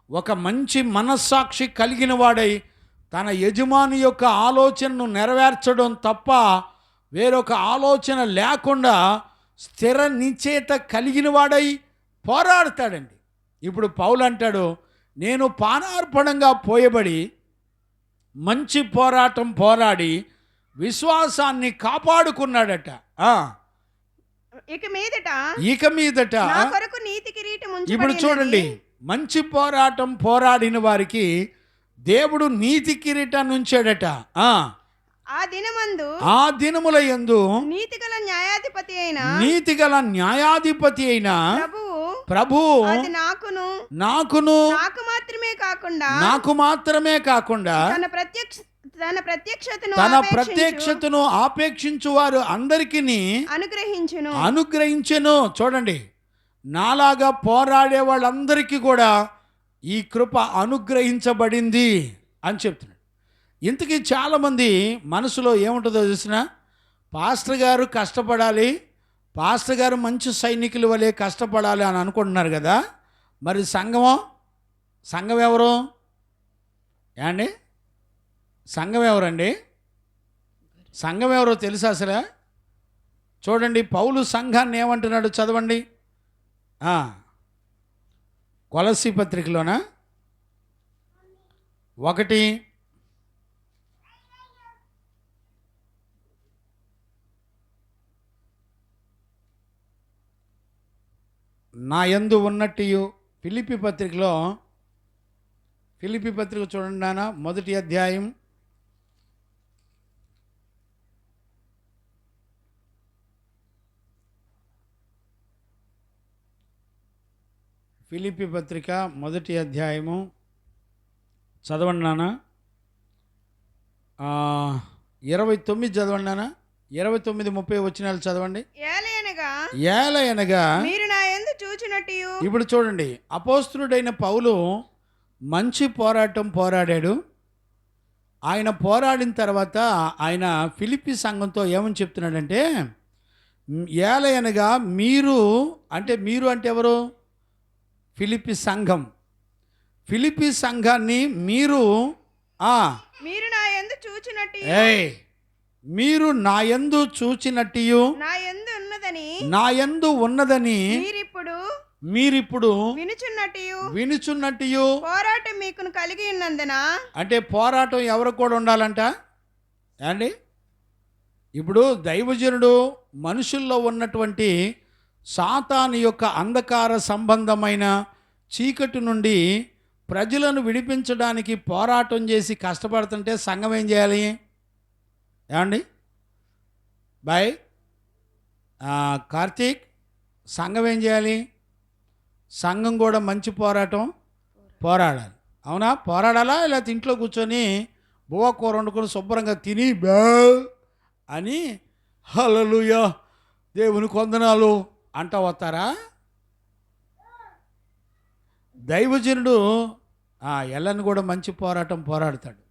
ఒక మంచి మనస్సాక్షి కలిగిన వాడై తన యజమాని యొక్క ఆలోచనను నెరవేర్చడం తప్ప వేరొక ఆలోచన లేకుండా స్థిర నిశ్చయత కలిగిన వాడై పోరాడతాడండి. ఇప్పుడు పౌలు అంటాడు, నేను పానార్పణంగా పోయబడి మంచి పోరాటం పోరాడి విశ్వాసాన్ని కాపాడుకున్నాడట. ఇక మీదట నా కొరకు నీతి కిరీటం ఉంచబడినది. ఇప్పుడు చూడండి, మంచి పోరాటం పోరాడిన వారికి దేవుడు నీతి కిరీటాన్ని ఉంచాడట. ఆ దినముల యందు నీతిగల న్యాయాధిపతి అయిన ప్రభువు నాకు మాత్రమే కాకుండా తన ప్రత్యక్షతను ఆపేక్షించు వారు అందరికీ అనుగ్రహించెను. చూడండి, నాలాగా పోరాడే వాళ్ళందరికీ కూడా ఈ కృప అనుగ్రహించబడింది అని చెప్తున్నాడు. ఇంతకీ చాలామంది మనసులో ఏముంటుందో చూసినా, పాస్టర్ గారు కష్టపడాలి, పాస్టర్ గారు మంచి సైనికుల వలె కష్టపడాలి అని అనుకుంటున్నారు కదా. మరి సంఘం ఎవరు ఏమండి? సంఘం ఎవరండి? సంఘం ఎవరో తెలుసా అసలు? చూడండి, పౌలు సంఘాన్ని ఏమంటున్నాడు చదవండి. కొలస్సీ పత్రికలోన 1 నా యందు ఉన్నట్టు. ఫిలిప్పీ పత్రిక చూడండి నాన్న, 1వ అధ్యాయం 1వ అధ్యాయము చదవండి నాన్న. 29 చదవండి నాన్న. 29, 30 వచనాలు చదవండి. ఏలయనగా మీరు నా యందు చూచినట్టు. ఇప్పుడు చూడండి, అపోస్తలుడైన పౌలు మంచి పోరాటం పోరాడాడు. ఆయన పోరాడిన తర్వాత ఆయన ఫిలిప్పీ సంఘంతో ఏమని చెప్తున్నాడంటే, ఏలయనగా మీరు అంటే ఎవరు? ఫిలిప్పీ సంఘం. ఫిలిప్పీ సంఘాన్ని మీరు నా యందు చూచినట్టు, మీరు నా యందు చూచినట్టు, నా యందు ఉన్నదని మీరిప్పుడు వినుచున్నట్టు పోరాటం మీకు కలిగి ఉన్నందున. అంటే పోరాటం ఎవరు కూడా ఉండాలంట అండి. ఇప్పుడు దైవజనుడు మనుషుల్లో ఉన్నటువంటి సాతాను యొక్క అంధకార సంబంధమైన చీకటి నుండి ప్రజలను విడిపించడానికి పోరాటం చేసి కష్టపడుతుంటే సంఘం ఏం చేయాలి ఏమండి? బాయ్ కార్తీక్, సంఘం ఏం చేయాలి? సంఘం కూడా మంచి పోరాటం పోరాడాలి. అవునా? పోరాడాలా? లేకపోతే ఇంట్లో కూర్చొని బువ్వ కూర వండుకొని శుభ్రంగా తిని బా అని హల్లెలూయా దేవుని వందనాలు అంటా వస్తారా? దైవజనుడు ఎలను కూడా మంచి పోరాటం పోరాడతాడు.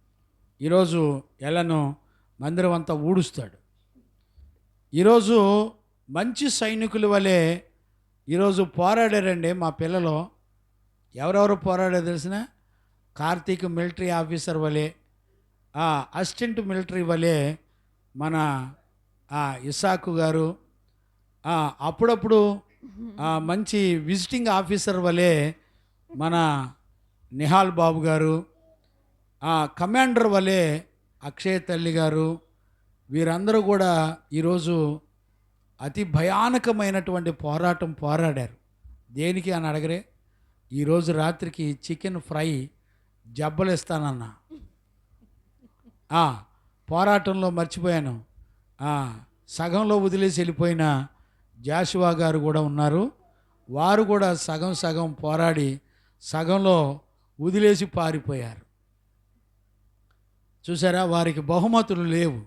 ఈరోజు ఎలను మందిరం అంతా ఊడుస్తాడు. ఈరోజు మంచి సైనికుల వలె ఈరోజు పోరాడారండి మా పిల్లలు. ఎవరెవరు పోరాడారు తెలిసిన? కార్తీక్ మిలిటరీ ఆఫీసర్ వలె, అసిస్టెంట్ మిలిటరీ వలె మన ఇసాకు గారు, అప్పుడప్పుడు మంచి విజిటింగ్ ఆఫీసర్ వలె మన నిహాల్ బాబు గారు, కమాండర్ వలె అక్షయ్ తల్లి గారు, వీరందరూ కూడా ఈరోజు అతి భయానకమైనటువంటి పోరాటం పోరాడారు. దేనికి అని అడగరే, ఈరోజు రాత్రికి చికెన్ ఫ్రై జబ్బలు ఇస్తానన్నా. పోరాటంలో మర్చిపోయాను, సగంలో వదిలేసి వెళ్ళిపోయిన జాషువా గారు కూడా ఉన్నారు. వారు కూడా సగం సగం పోరాడి సగంలో వదిలేసి పారిపోయారు. చూసారా, వారికి బహుమతులు లేవు.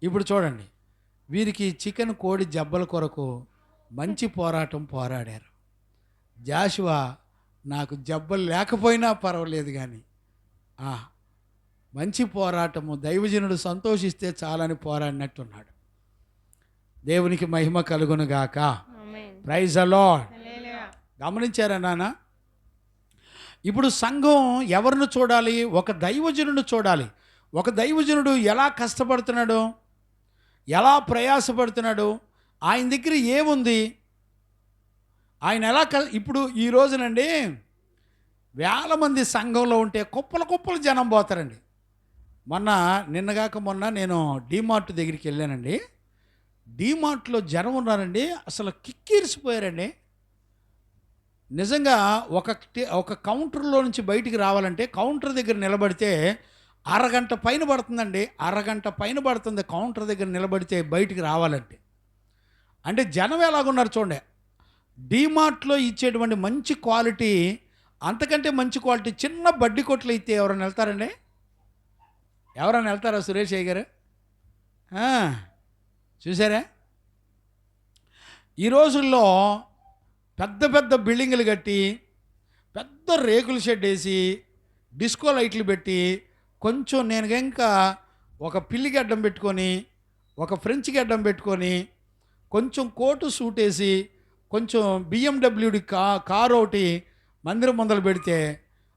ఇప్పుడు చూడండి, వీరికి చికెన్ కోడి జబ్బల కొరకు మంచి పోరాటం పోరాడారు. జాషువా నాకు జబ్బలు లేకపోయినా పర్వాలేదు కానీ మంచి పోరాటము, దైవజనుడు సంతోషిస్తే చాలని పోరాడినట్టున్నాడు. దేవునికి మహిమ కలుగును గాక. Praise the Lord. గమనించారా నాన్న? ఇప్పుడు సంఘం ఎవరిని చూడాలి? ఒక దైవజనుడిని చూడాలి. ఒక దైవజనుడు ఎలా కష్టపడుతున్నాడు, ఎలా ప్రయాసపడుతున్నాడు, ఆయన దగ్గర ఏముంది, ఆయన ఎలా ఇప్పుడు ఈ రోజునండి వేల మంది సంఘంలో ఉంటే కుప్పలు జనం పోతారండి. నిన్నగాక మొన్న నేను డీమార్ట్ దగ్గరికి వెళ్ళానండి. డీమార్ట్లో జనం ఉన్నారండి, అసలు కిక్కిరిసిపోయారండి. నిజంగా ఒక కౌంటర్లో నుంచి బయటికి రావాలంటే కౌంటర్ దగ్గర నిలబడితే అరగంట పైన పడుతుందండి. అరగంట పైన పడుతుంది కౌంటర్ దగ్గర నిలబడితే బయటికి రావాలంటే. అంటే జనం ఎలాగున్నారు చూడండి. డీమార్ట్లో ఇచ్చేటువంటి మంచి క్వాలిటీ, అంతకంటే మంచి క్వాలిటీ చిన్న బడ్డీ కొట్లు అయితే ఎవరైనా వెళ్తారండి? ఎవరైనా వెళ్తారా సురేష్ అయ్య గారు? చూసారా, ఈ రోజుల్లో పెద్ద పెద్ద బిల్డింగులు కట్టి, పెద్ద రేకుల షెడ్ వేసి, డిస్కో లైట్లు పెట్టి, కొంచెం నేను ఇంకా ఒక పిల్లి గడ్డం పెట్టుకొని, ఒక ఫ్రెంచ్ గడ్డం పెట్టుకొని, కొంచెం కోటు సూట్ వేసి, కొంచెం బిఎండబ్ల్యూడి కారు ఒకటి మందిరం ముందలు పెడితే,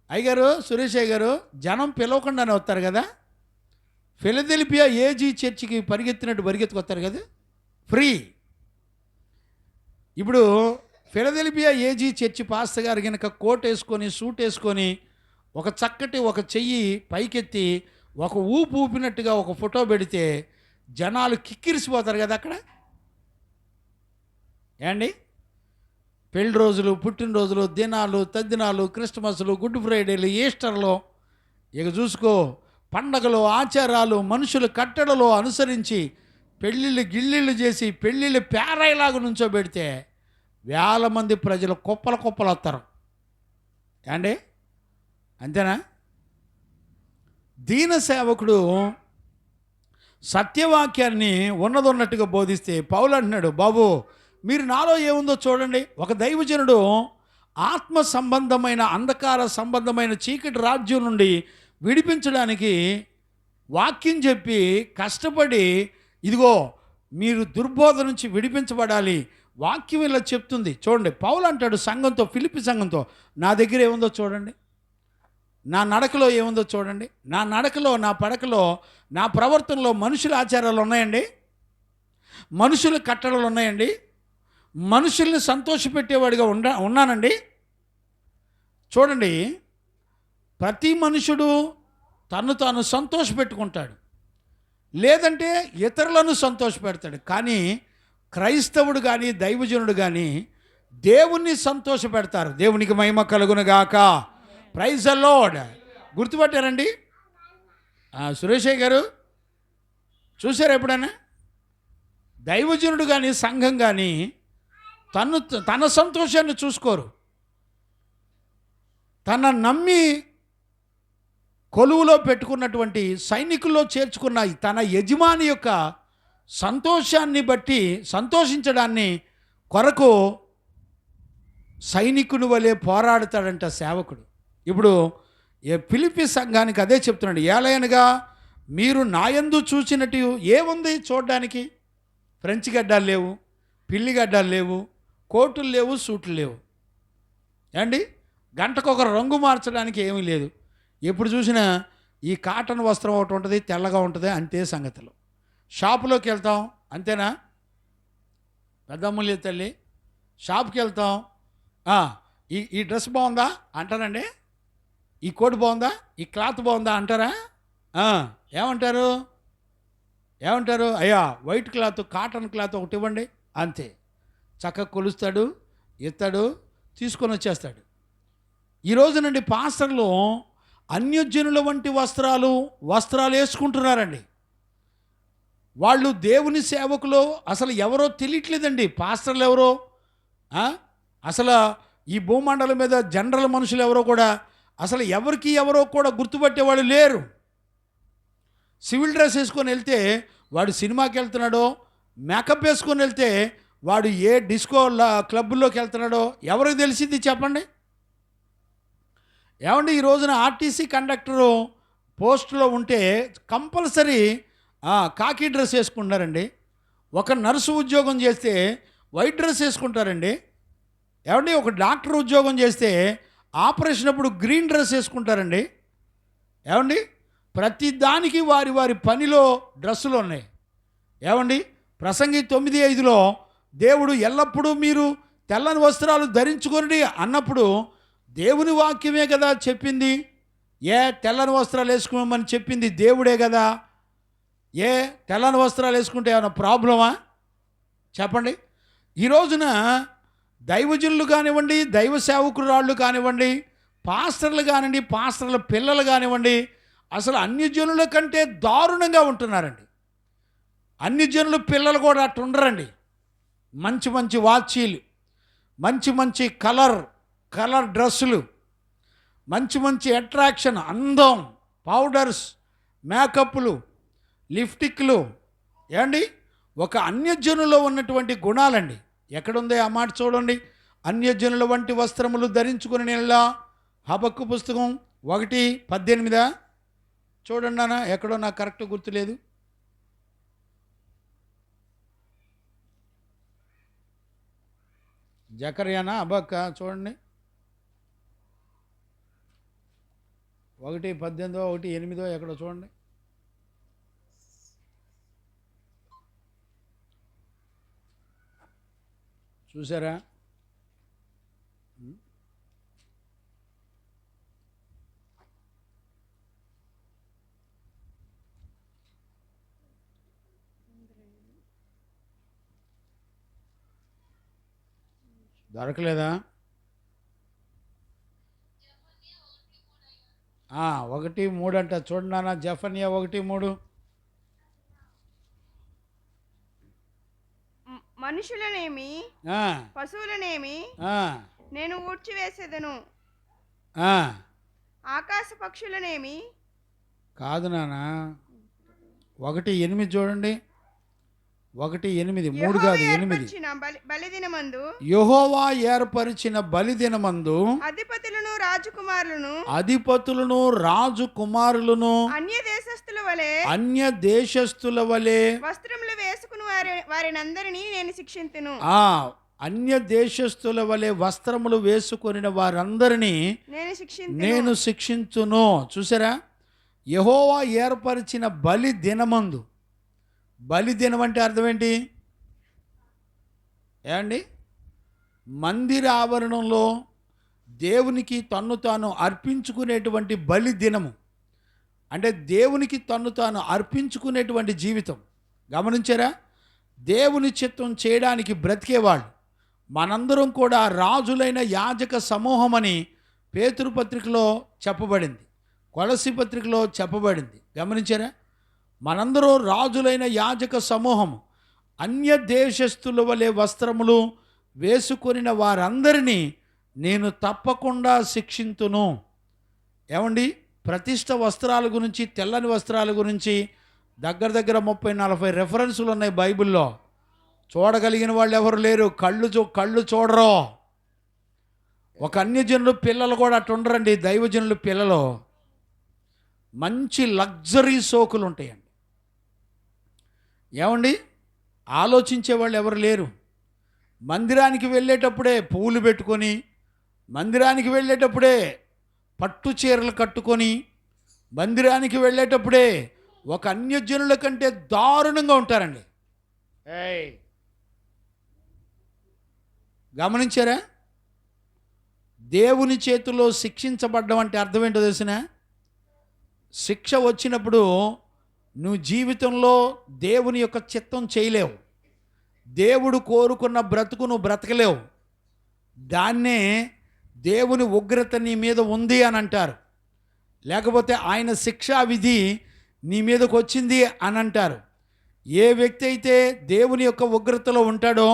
అయ్యగారు సురేష్ అయ్య గారు జనం పిలవకుండానే వస్తారు కదా. ఫిలదెల్ఫియా ఏజీ చర్చికి పరిగెత్తుకొస్తారు కదా, ఫ్రీ. ఇప్పుడు ఫిలదెల్ఫియా ఏజీ చర్చి పాస్టర్ గారు కనుక కోట్ వేసుకొని సూట్ వేసుకొని ఒక చక్కటి ఒక చెయ్యి పైకెత్తి ఒక ఊపినట్టుగా ఒక ఫోటో పెడితే జనాలు కిక్కిరిసిపోతారు కదా అక్కడ. ఏండి, పెళ్లి రోజులు, పుట్టినరోజులు, దినాలు, తద్దినాలు, క్రిస్మస్లు, గుడ్ ఫ్రైడేలు, ఈస్టర్లు, ఇక చూసుకో, పండగలు, ఆచారాలు, మనుషులు కట్టడలో అనుసరించి పెళ్ళిళ్ళు గిళ్ళిళ్ళు చేసి పెళ్ళిళ్ళు పేరాయిలాగా నుంచోబెడితే వేల మంది ప్రజలు కుప్పలు వస్తారు. ఏండి, అంతేనా? దీన సేవకుడు సత్యవాక్యాన్ని ఉన్నదన్నట్టుగా బోధిస్తే పౌలు అంటున్నాడు, బాబు మీరు నాలో ఏముందో చూడండి. ఒక దైవజనుడు ఆత్మ సంబంధమైన అంధకార సంబంధమైన చీకటి రాజ్యం నుండి విడిపించడానికి వాక్యం చెప్పి కష్టపడి, ఇదిగో మీరు దుర్బోధ నుంచి విడిపించబడాలి, వాక్యం ఇలా చెప్తుంది. చూడండి, పౌలు అంటాడు సంఘంతో, ఫిలిప్పి సంఘంతో, నా దగ్గర ఏముందో చూడండి, నా నడకలో ఏముందో చూడండి. నా నడకలో, నా పడకలో, నా ప్రవర్తనలో మనుషుల ఆచారాలు ఉన్నాయండి, మనుషుల కట్టడలు ఉన్నాయండి, మనుషుల్ని సంతోషపెట్టేవాడిగా ఉన్నానండి. చూడండి, ప్రతి మనుషుడు తాను సంతోషపెట్టుకుంటాడు, లేదంటే ఇతరులను సంతోషపెడతాడు. కానీ క్రైస్తవుడు కానీ దైవజనుడు కానీ దేవుణ్ణి సంతోషపెడతారు. దేవునికి మహిమ కలుగునుగాక. Praise the lord. గుర్తుపట్టారండి? సురేషయ్య గారు చూసారు ఎప్పుడైనా? దైవజనుడు కానీ సంఘం కానీ తన సంతోషాన్ని చూసుకోరు. తన నమ్మి కొలువులో పెట్టుకున్నటువంటి సైనికుల్లో చేర్చుకున్న తన యజమాని యొక్క సంతోషాన్ని బట్టి సంతోషించడాన్ని కొరకు సైనికుని వలె పోరాడతాడంట సేవకుడు. ఇప్పుడు ఫిలిప్పి సంఘానికి అదే చెప్తున్నాడు. ఏలయనగా మీరు నాయందు చూచినట్టు ఏముంది చూడడానికి? ఫ్రెంచ్ గడ్డాలు లేవు, పిల్లిగడ్డలు లేవు, కోటులు లేవు, సూట్లు లేవు. ఏమండి, గంటకు ఒక రంగు మార్చడానికి ఏమీ లేదు. ఎప్పుడు చూసినా ఈ కాటన్ వస్త్రం ఒకటి ఉంటుంది, తెల్లగా ఉంటుంది, అంతే సంగతులు. షాపులోకి వెళ్తాం, అంతేనా పెద్దమ్ములి తల్లి? షాప్కి వెళ్తాం, ఈ డ్రెస్ బాగుందా అంటారండి, ఈ కోట్ బాగుందా, ఈ క్లాత్ బాగుందా అంటారా? ఏమంటారు? అయ్యా వైట్ క్లాత్, కాటన్ క్లాత్ ఒకటి ఇవ్వండి, అంతే. చక్కగా కొలుస్తాడు, ఎత్తాడు, తీసుకొని వచ్చేస్తాడు. ఈ రోజు నుండి పాస్టర్లు అన్యజనుల వంటి వస్త్రాలు వేసుకుంటున్నారండి. వాళ్ళు దేవుని సేవకులు అసలు ఎవరో తెలియట్లేదండి. పాస్టర్లు ఎవరో, అసలు ఈ భూమండలం మీద జనరల్ మనుషులు ఎవరో కూడా అసలు ఎవరో కూడా గుర్తుపట్టేవాళ్ళు లేరు. సివిల్ డ్రెస్ వేసుకొని వెళ్తే వాడు సినిమాకి వెళ్తున్నాడో, మేకప్ వేసుకొని వెళ్తే వాడు ఏ డిస్కో క్లబ్లోకి వెళ్తున్నాడో ఎవరికి తెలిసింది చెప్పండి? ఏమండి, ఈ రోజున ఆర్టీసీ కండక్టరు పోస్టులో ఉంటే కంపల్సరీ కాకి డ్రెస్ వేసుకుంటారండి. ఒక నర్సు ఉద్యోగం చేస్తే వైట్ డ్రెస్ వేసుకుంటారండి. ఏమండి, ఒక డాక్టర్ ఉద్యోగం చేస్తే ఆపరేషన్ అప్పుడు గ్రీన్ డ్రెస్ వేసుకుంటారండి. ఏమండి, ప్రతి దానికి వారి వారి పనిలో డ్రెస్సులు ఉన్నాయి. ఏమండి, ప్రసంగి 9:5లో దేవుడు ఎల్లప్పుడూ మీరు తెల్లని వస్త్రాలు ధరించుకొని అన్నప్పుడు దేవుని వాక్యమే కదా చెప్పింది. తెల్లని వస్త్రాలు వేసుకోమని చెప్పింది దేవుడే కదా. తెల్లని వస్త్రాలు వేసుకుంటే ఏమైనా ప్రాబ్లమా చెప్పండి? ఈ రోజున దైవజనులు కానివ్వండి, దైవ సేవకురాళ్ళు కానివ్వండి, పాస్టర్లు కానివ్వండి, పాస్టర్ల పిల్లలు కానివ్వండి, అసలు అన్యజనుల కంటే దారుణంగా ఉంటున్నారండి. అన్యజనుల పిల్లలు కూడా అట్టు ఉండరండి. మంచి మంచి వాచీలు, మంచి మంచి కలర్ డ్రెస్సులు, మంచి మంచి అట్రాక్షన్, అందం, పౌడర్స్, మేకప్లు, లిప్టిక్లు. ఏమండి, ఒక అన్యజనులో ఉన్నటువంటి గుణాలండి. ఎక్కడుందే ఆ మాట చూడండి. అన్యజనుల వంటి వస్త్రములు ధరించుకుని నెల. హబక్కు పుస్తకం 1:18 చూడండి అన్న, ఎక్కడో నాకు కరెక్ట్ గుర్తులేదు. జకర్యానా హబక్క చూడండి. 1:18 1:8 ఎక్కడో చూడండి. చూసారా? దొరకలేదా? 1:3 అంట చూడండి నాన్న. జెఫన్యా 1:3. మనుషులనేమి పశువులనేమి నేను ఊడ్చివేసేదను, ఆకాశ పక్షులనేమి కాదు నాన్న. 1:8 చూడండి. 1:8, 3 కాదు 8. బలిదినమందు యెహోవా ఏర్పరిచిన బలిదినమందు అధిపతులను రాజకుమారులను అన్య దేశస్థుల వలె వస్త్రములు వేసుకుని వారినందరినీ నేను శిక్షింతును. అన్య దేశస్థుల వలె వస్త్రములు వేసుకొనిన వారందరినీ నేను శిక్షించును. చూసారా? యెహోవా ఏర్పరిచిన బలి దినమందు. బలి దినం అంటే అర్థం ఏంటి ఏమండి? మందిర ఆవరణంలో దేవునికి తన్ను తాను అర్పించుకునేటువంటి బలి దినము. అంటే దేవునికి తన్ను తాను అర్పించుకునేటువంటి జీవితం. గమనించారా? దేవుని చిత్తం చేయడానికి బ్రతికేవాళ్ళు మనందరం కూడా రాజులైన యాజక సమూహమని పేతురు పత్రికలో చెప్పబడింది, కొలసి పత్రికలో చెప్పబడింది. గమనించారా? మనందరూ రాజులైన యాజక సమూహము. అన్య దేశస్థుల వలె వస్త్రములు వేసుకొనిన వారందరినీ నేను తప్పకుండా శిక్షింతును. ఏమండి, ప్రతిష్ఠ వస్త్రాల గురించి, తెల్లని వస్త్రాల గురించి దగ్గర 30-40 రెఫరెన్సులు ఉన్నాయి బైబిల్లో. చూడగలిగిన వాళ్ళు ఎవరు లేరు. కళ్ళు చూడరు. ఒక అన్యజనులు పిల్లలు కూడా అట్టు ఉండరండి. దైవజనులు పిల్లలు మంచి లగ్జరీ సోకులు ఉంటాయండి. ఏమండి, ఆలోచించే వాళ్ళు ఎవరు లేరు. మందిరానికి వెళ్ళేటప్పుడే పువ్వులు పెట్టుకొని, మందిరానికి వెళ్ళేటప్పుడే పట్టు చీరలు కట్టుకొని, మందిరానికి వెళ్ళేటప్పుడే ఒక అన్యజనుల కంటే దారుణంగా ఉంటారండి. ఏయ్, గమనించారా? దేవుని చేతిలో శిక్షించబడ్డం అంటే అర్థం ఏంటో తెలిసిన? శిక్ష వచ్చినప్పుడు నువ్వు జీవితంలో దేవుని యొక్క చిత్తం చేయలేవు, దేవుడు కోరుకున్న బ్రతుకు నువ్వు బ్రతకలేవు. దాన్నే దేవుని ఉగ్రత నీ మీద ఉంది అని అంటారు, లేకపోతే ఆయన శిక్షా విధి నీ మీదకు వచ్చింది అని అంటారు. ఏ వ్యక్తి అయితే దేవుని యొక్క ఉగ్రతలో ఉంటాడో,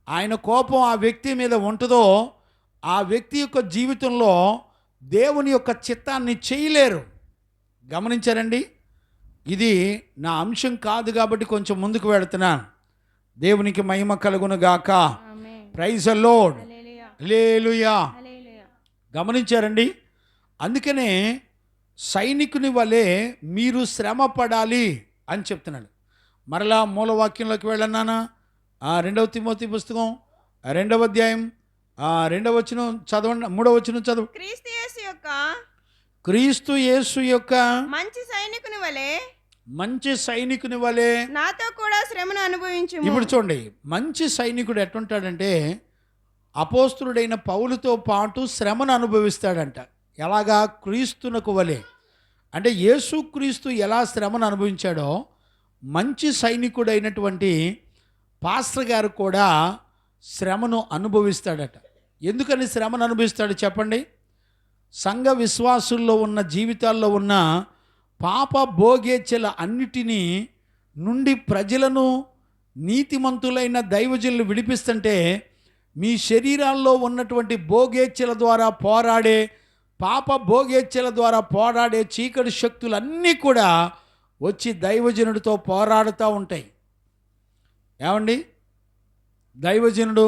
ఆయన కోపం ఆ వ్యక్తి మీద ఉంటుందో, ఆ వ్యక్తి యొక్క జీవితంలో దేవుని యొక్క చిత్తాన్ని చేయలేరు. గమనించారండి? ఇది నా అంశం కాదు కాబట్టి కొంచెం ముందుకు వెళుతున్నాను. దేవునికి మహిమ కలుగును గాక. Praise the lord. హల్లెలూయా. గమనించారండి? అందుకనే సైనికుని వలె మీరు శ్రమ పడాలి అని చెప్తున్నాడు. మరలా మూలవాక్యంలోకి వెళ్ళన్నానా? 2 తిమోతి పుస్తకం 2వ అధ్యాయం 2వ వచనం చదవండి, 3వ వచనం చదువు. క్రీస్తు యేసు యొక్క మంచి సైనికుని వలె నాతో కూడా శ్రమను అనుభవించు. ఇప్పుడు చూడండి, మంచి సైనికుడు ఎట్లుంటాడంటే అపోస్తులుడైన పౌలుతో పాటు శ్రమను అనుభవిస్తాడంట. ఎలాగా? క్రీస్తునకు వలె. అంటే యేసు క్రీస్తు ఎలా శ్రమను అనుభవించాడో మంచి సైనికుడైనటువంటి పాస్టర్ గారు కూడా శ్రమను అనుభవిస్తాడట. ఎందుకని శ్రమను అనుభవిస్తాడు చెప్పండి? సంఘ విశ్వాసుల్లో ఉన్న జీవితాల్లో ఉన్న పాప భోగేచ్ఛల అన్నిటినీ నుండి ప్రజలను నీతిమంతులైన దైవజనులు విడిపిస్తుంటే, మీ శరీరాల్లో ఉన్నటువంటి భోగేచ్ఛల ద్వారా పోరాడే, పాప భోగేచ్ఛల ద్వారా పోరాడే చీకటి శక్తులన్నీ కూడా వచ్చి దైవజనుడితో పోరాడుతూ ఉంటాయి. ఏమండి? దైవజనుడు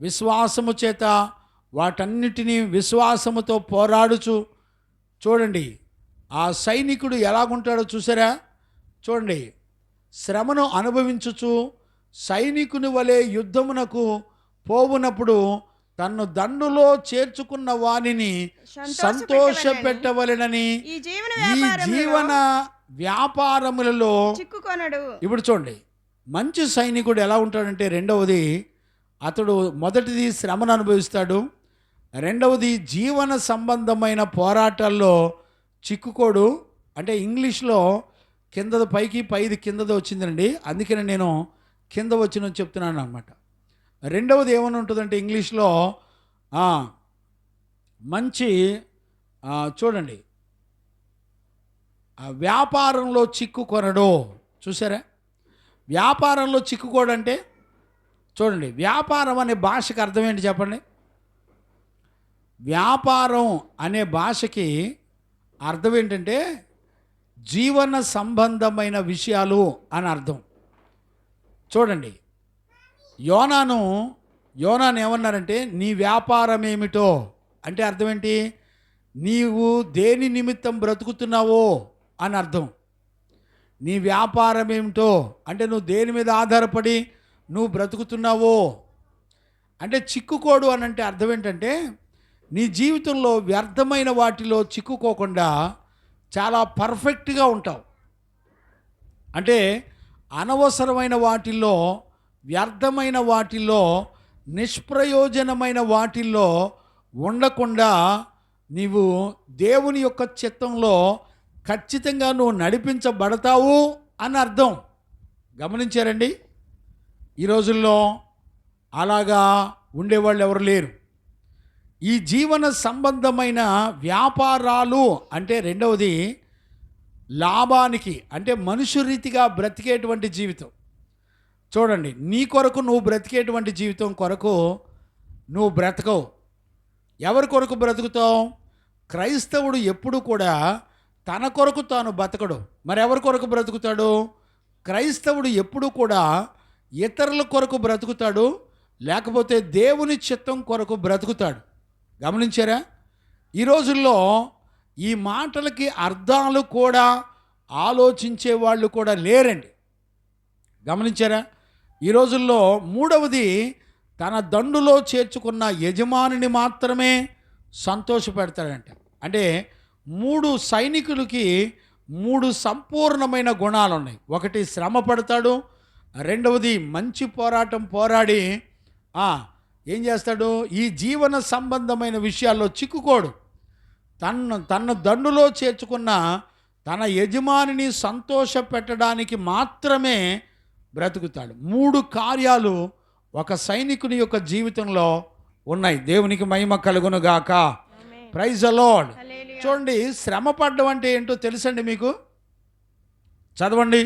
విశ్వాసము చేత వాటన్నిటినీ విశ్వాసముతో పోరాడుచు, చూడండి ఆ సైనికుడు ఎలాగుంటాడో చూసారా? చూడండి, శ్రమను అనుభవించుచు సైనికుని వలె యుద్ధమునకు పోవునప్పుడు తన్ను దండులో చేర్చుకున్న వానిని సంతోషపెట్టవలెనని ఈ జీవన వ్యాపారములలో చిక్కుకొనడు. ఇప్పుడు చూడండి, మంచి సైనికుడు ఎలా ఉంటాడంటే, రెండవది అతడు మొదటిది శ్రమను అనుభవిస్తాడు, రెండవది జీవన సంబంధమైన పోరాటాల్లో చిక్కుకోడు. అంటే ఇంగ్లీష్లో కిందది పైకి పైది కిందది వచ్చిందండి, అందుకని నేను కింద వచ్చిన చెప్తున్నాను అనమాట. రెండవది ఏమని ఉంటుందంటే ఇంగ్లీష్లో మంచి చూడండి, వ్యాపారంలో చిక్కుకొనడు. చూసారా? వ్యాపారంలో చిక్కుకోడంటే చూడండి, వ్యాపారం అనే భాషకి అర్థం ఏంటి చెప్పండి? వ్యాపారం అనే భాషకి అర్థం ఏంటంటే జీవన సంబంధమైన విషయాలు అని అర్థం. చూడండి, యోనాను ఏమన్నారంటే నీ వ్యాపారం ఏమిటో అంటే అర్థం ఏంటి? నీవు దేని నిమిత్తం బ్రతుకుతున్నావో అని అర్థం. నీ వ్యాపారం ఏమిటో అంటే నువ్వు దేని మీద ఆధారపడి నువ్వు బ్రతుకుతున్నావో అంటే. చిక్కుకోడు అని అంటే అర్థం ఏంటంటే నీ జీవితంలో వ్యర్థమైన వాటిలో చిక్కుకోకుండా చాలా పర్ఫెక్ట్గా ఉంటావు. అంటే అనవసరమైన వాటిల్లో, వ్యర్థమైన వాటిల్లో, నిష్ప్రయోజనమైన వాటిల్లో ఉండకుండా నీవు దేవుని యొక్క చిత్తంలో ఖచ్చితంగా నువ్వు నడిపించబడతావు అని అర్థం. గమనించారండి? ఈ రోజుల్లో అలాగా ఉండేవాళ్ళు ఎవరు లేరు. ఈ జీవన సంబంధమైన వ్యాపారాలు అంటే రెండవది లాభానికి, అంటే మనుష్య రీతిగా బ్రతికేటువంటి జీవితం. చూడండి, నీ కొరకు నువ్వు బ్రతికేటువంటి జీవితం కొరకు నువ్వు బ్రతకవు. ఎవరి కొరకు బ్రతుకుతావు? క్రైస్తవుడు ఎప్పుడు కూడా తన కొరకు తాను బ్రతకడు. మరి ఎవరి కొరకు బ్రతుకుతాడు? క్రైస్తవుడు ఎప్పుడు కూడా ఇతరుల కొరకు బ్రతుకుతాడు, లేకపోతే దేవుని చిత్తం కొరకు బ్రతుకుతాడు. గమనించారా? ఈ రోజుల్లో ఈ మాటలకి అర్థాలు కూడా ఆలోచించే వాళ్ళు కూడా లేరండి. గమనించారా? ఈ రోజుల్లో మూడవది తన దండులో చేర్చుకున్న యజమానిని మాత్రమే సంతోషపెడతాడంట. అంటే 3 సైనికులకి 3 సంపూర్ణమైన గుణాలు ఉన్నాయి. ఒకటి శ్రమ పడతాడు, రెండవది మంచి పోరాటం పోరాడి ఏం చేస్తాడు, ఈ జీవన సంబంధమైన విషయాల్లో చిక్కుకోడు. తన దండులో చేర్చుకున్న తన యజమానిని సంతోష పెట్టడానికి మాత్రమే బ్రతుకుతాడు. 3 కార్యాలు ఒక సైనికుని యొక్క జీవితంలో ఉన్నాయి. దేవునికి మహిమ కలుగును గాక. Praise the Lord. చూడండి, శ్రమ పడ్డం అంటే ఏంటో తెలుసండి మీకు? చదవండి.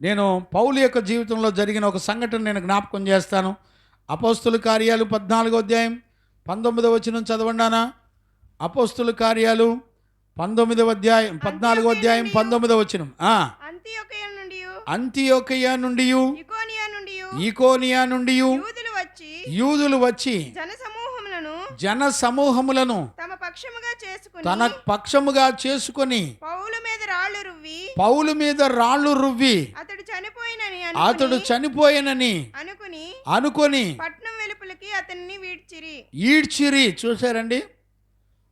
నేను పౌలు యొక్క జీవితంలో జరిగిన ఒక సంఘటన నేను జ్ఞాపకం చేస్తాను. అపోస్తుల కార్యాలు 14వ అధ్యాయం 19వ వచనం చదవండానా? అపోస్తుల కార్యాలు 14వ అధ్యాయం 19వ వచనం. అంతియోకయ నుండి ఈకోనియా నుండి యూదులు వచ్చి జన సమూహములను తన పక్షముగా చేసుకొని పౌలు మీద రాళ్ళు రువ్వి అతడు చనిపోయినని అనుకొని పట్నం వెలుపలికి అతన్ని ఈడ్చిరి. చూసారండి,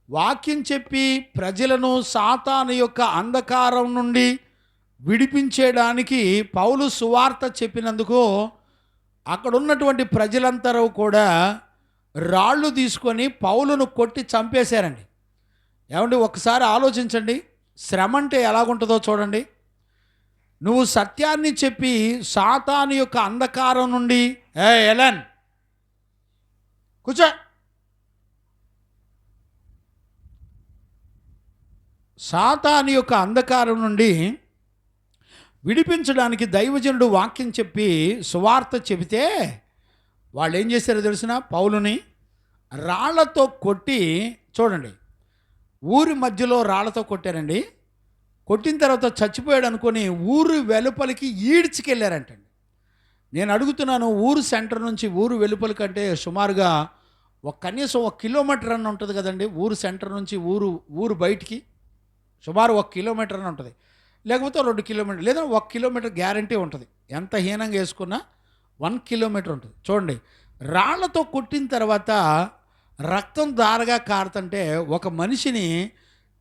వాక్యం చెప్పి ప్రజలను సాతాను యొక్క అంధకారం నుండి విడిపించేయడానికి పౌలు సువార్త చెప్పినందుకు అక్కడ ఉన్నటువంటి ప్రజలందరూ కూడా రాళ్ళు తీసుకొని పౌలును కొట్టి చంపేశారండి. ఏమండి, ఒకసారి ఆలోచించండి, శ్రమ అంటే ఎలాగుంటుందో చూడండి. నువ్వు సత్యాన్ని చెప్పి సాతాను యొక్క అంధకారం నుండి ఎలన్ కూర్చో, సాతాను యొక్క అంధకారం నుండి విడిపించడానికి దైవజనుడు వాక్యం చెప్పి సువార్త చెబితే వాళ్ళు ఏం చేశారో తెలిసిన? పౌలుని రాళ్లతో కొట్టి, చూడండి, ఊరి మధ్యలో రాళ్లతో కొట్టారండి. కొట్టిన తర్వాత చచ్చిపోయాడు అనుకొని ఊరు వెలుపలికి ఈడ్చుకెళ్ళారంటండి. నేను అడుగుతున్నాను, ఊరు సెంటర్ నుంచి ఊరు వెలుపలికంటే సుమారుగా కనీసం 1 కిలోమీటర్ అన్న ఉంటుంది కదండి. ఊరు సెంటర్ నుంచి ఊరు బయటికి సుమారు 1 కిలోమీటర్ అని ఉంటుంది, లేకపోతే 2 కిలోమీటర్, లేదా 1 కిలోమీటర్ గ్యారంటీ ఉంటుంది. ఎంత హీనంగా వేసుకున్నా 1 కిలోమీటర్ ఉంటుంది. చూడండి, రాళ్లతో కొట్టిన తర్వాత రక్తం దారగా కారుతుంటే ఒక మనిషిని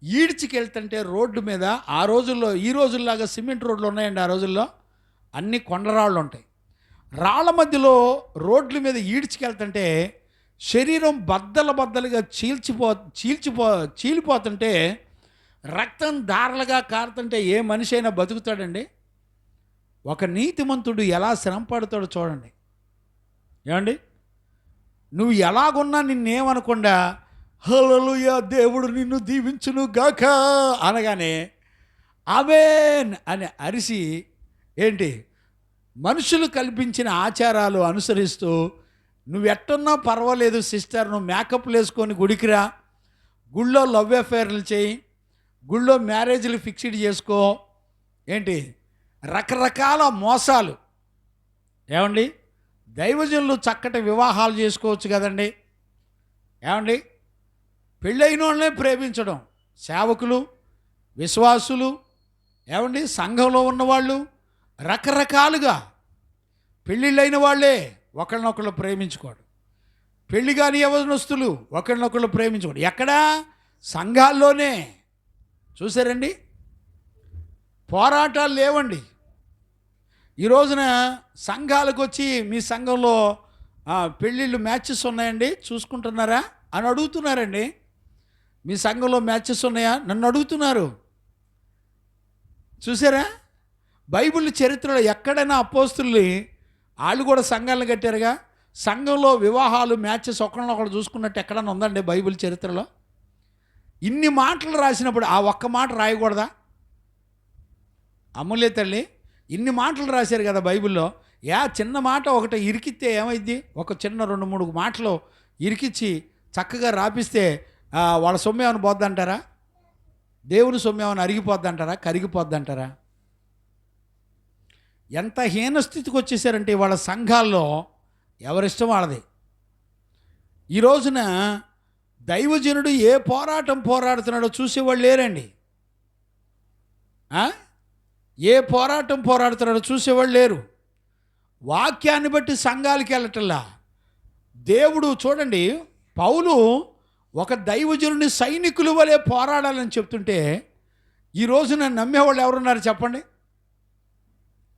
ఈడ్చికెళ్తుంటే రోడ్డు మీద, ఆ రోజుల్లో ఈ రోజుల్లాగా సిమెంట్ రోడ్లు ఉన్నాయండి. ఆ రోజుల్లో అన్ని కొండరాళ్ళు ఉంటాయి. రాళ్ల మధ్యలో రోడ్ల మీద ఈడ్చికెళ్తుంటే శరీరం బద్దలుగా చీలిపోతుంటే రక్తం దారలుగా కారుతుంటే ఏ మనిషి అయినా బతుకుతాడండి? ఒక నీతిమంతుడు ఎలా శ్రమ పడతాడో చూడండి. ఏమండి, నువ్వు ఎలాగున్నా నిన్నేమనకుండా హల్లెలూయా దేవుడు నిన్ను దీవించును గాక అనగానే ఆమేన్ అని అరిసి, ఏంటి, మనుషులు కల్పించిన ఆచారాలు అనుసరిస్తూ నువ్వెట్టున్నా పర్వాలేదు సిస్టర్, నువ్వు మేకప్లు వేసుకొని గుడికిరా, గుళ్ళో లవ్ అఫేర్లు చేయి, గుళ్ళో మ్యారేజ్లు ఫిక్స్డ్ చేసుకో, ఏంటి రకరకాల మోసాలు. ఏమండి, దైవజనులు చక్కటి వివాహాలు చేసుకోవచ్చు కదండి. ఏమండి, పెళ్ళైన వాళ్ళనే ప్రేమించడం, సేవకులు, విశ్వాసులు, ఏమండి సంఘంలో ఉన్నవాళ్ళు రకరకాలుగా పెళ్ళిళ్ళైన వాళ్ళే ఒకళ్ళనొకళ్ళు ప్రేమించుకోవడం, పెళ్ళి కాని యవనస్తులు ఒకళ్ళనొకళ్ళు ప్రేమించుకోవడం ఎక్కడా? సంఘాల్లోనే. చూసారండి, పోరాటాలు లేవండి. ఈ రోజున సంఘాలకు వచ్చి మీ సంఘంలో పెళ్ళిళ్ళు మ్యాచెస్ ఉన్నాయండి చూసుకుంటున్నారా అని అడుగుతున్నారండి. మీ సంఘంలో మ్యాచెస్ ఉన్నాయా నన్ను అడుగుతున్నారు. చూసారా, బైబిల్ చరిత్రలో ఎక్కడైనా అపోస్తుల్ని వాళ్ళు కూడా సంఘాలను కట్టారుగా. సంఘంలో వివాహాలు మ్యాచెస్ ఒకళ్ళనొకళ్ళు చూసుకున్నట్టు ఎక్కడైనా ఉందండి బైబిల్ చరిత్రలో? ఇన్ని మాటలు రాసినప్పుడు ఆ ఒక్క మాట రాయకూడదా? అమ్ములే తల్లి, ఇన్ని మాటలు రాశారు కదా బైబిల్లో, చిన్న మాట ఒకటి ఇరికిస్తే ఏమైంది? ఒక చిన్న 2-3 మాటలు ఇరికిచ్చి చక్కగా రాపిస్తే వాళ్ళ సొమ్మేమని పోద్దంటారా? దేవుని సొమ్మేమని అరిగిపోద్దంటారా? కరిగిపోద్దంటారా? ఎంత హీనస్థితికి వచ్చేసారంటే వాళ్ళ సంఘాల్లో ఎవరిష్టం వాళ్ళది. ఈ రోజున దైవజనుడు ఏ పోరాటం పోరాడుతున్నాడో చూసేవాళ్ళు లేరండి. ఏ పోరాటం పోరాడుతున్నాడో చూసేవాళ్ళు లేరు. వాక్యాన్ని బట్టి సంఘాలకి వెళ్ళటల్లా, దేవుడు చూడండి, పౌలు ఒక దైవజనుని సైనికుల వలె పోరాడాలని చెప్తుంటే ఈ రోజున నమ్మేవాళ్ళు ఎవరున్నారు చెప్పండి?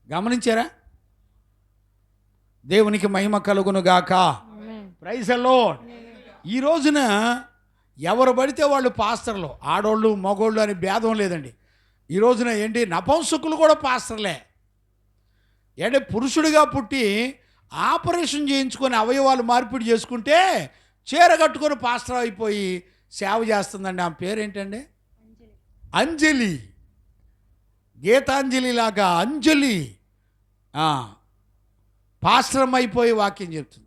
గమనించారా? దేవునికి మహిమ కలుగును గాక. Praise the Lord. ఈ రోజున ఎవరు పడితే వాళ్ళు పాస్టర్లు, ఆడోళ్ళు మగోళ్ళు అని భేదం లేదండి. ఈ రోజున ఏంటి, నపుంసకులు కూడా పాస్టర్లే. అంటే పురుషుడిగా పుట్టి ఆపరేషన్ చేయించుకొని అవయవాలు మార్పిడి చేసుకుంటే చీర కట్టుకొని పాస్టర్ అయిపోయి సేవ చేస్తుందండి. ఆమె పేరేంటండి? అంజలి. గీతాంజలి లాగా అంజలి పాస్టర్ అయిపోయి వాక్యం చెప్తుంది.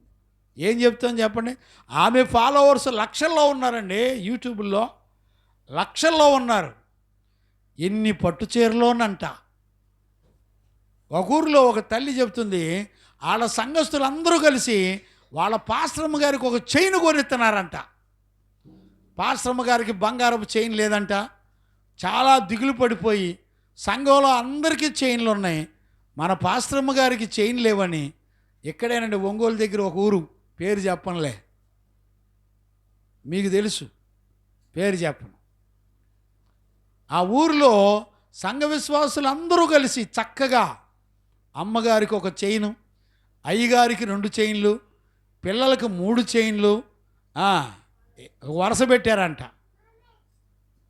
ఏం చెప్తాం చెప్పండి? ఆమె ఫాలోవర్స్ లక్షల్లో ఉన్నారండి. యూట్యూబ్లో లక్షల్లో ఉన్నారు. ఎన్ని పట్టు చీరలోనంట. ఒక ఊరిలో ఒక తల్లి చెప్తుంది, వాళ్ళ సంఘస్థులందరూ కలిసి వాళ్ళ పాస్టరమ్మ గారికి ఒక చైన్ కొనిస్తున్నారంట. పాస్టరమ్మ గారికి బంగారపు చైన్ లేదంట. చాలా దిగులు పడిపోయి, సంఘంలో అందరికీ చైన్లు ఉన్నాయి, మన పాస్టరమ్మ గారికి చైన్ లేవని ఎక్కడేనండి, ఒంగోలు దగ్గర ఒక ఊరు, పేరు చెప్పనులే, మీకు తెలుసు, పేరు చెప్పను. ఆ ఊరిలో సంఘ విశ్వాసులు అందరూ కలిసి చక్కగా అమ్మగారికి ఒక చైను, అయ్యగారికి 2 చైన్లు, పిల్లలకు 3 చైన్లు వరుస పెట్టారంట.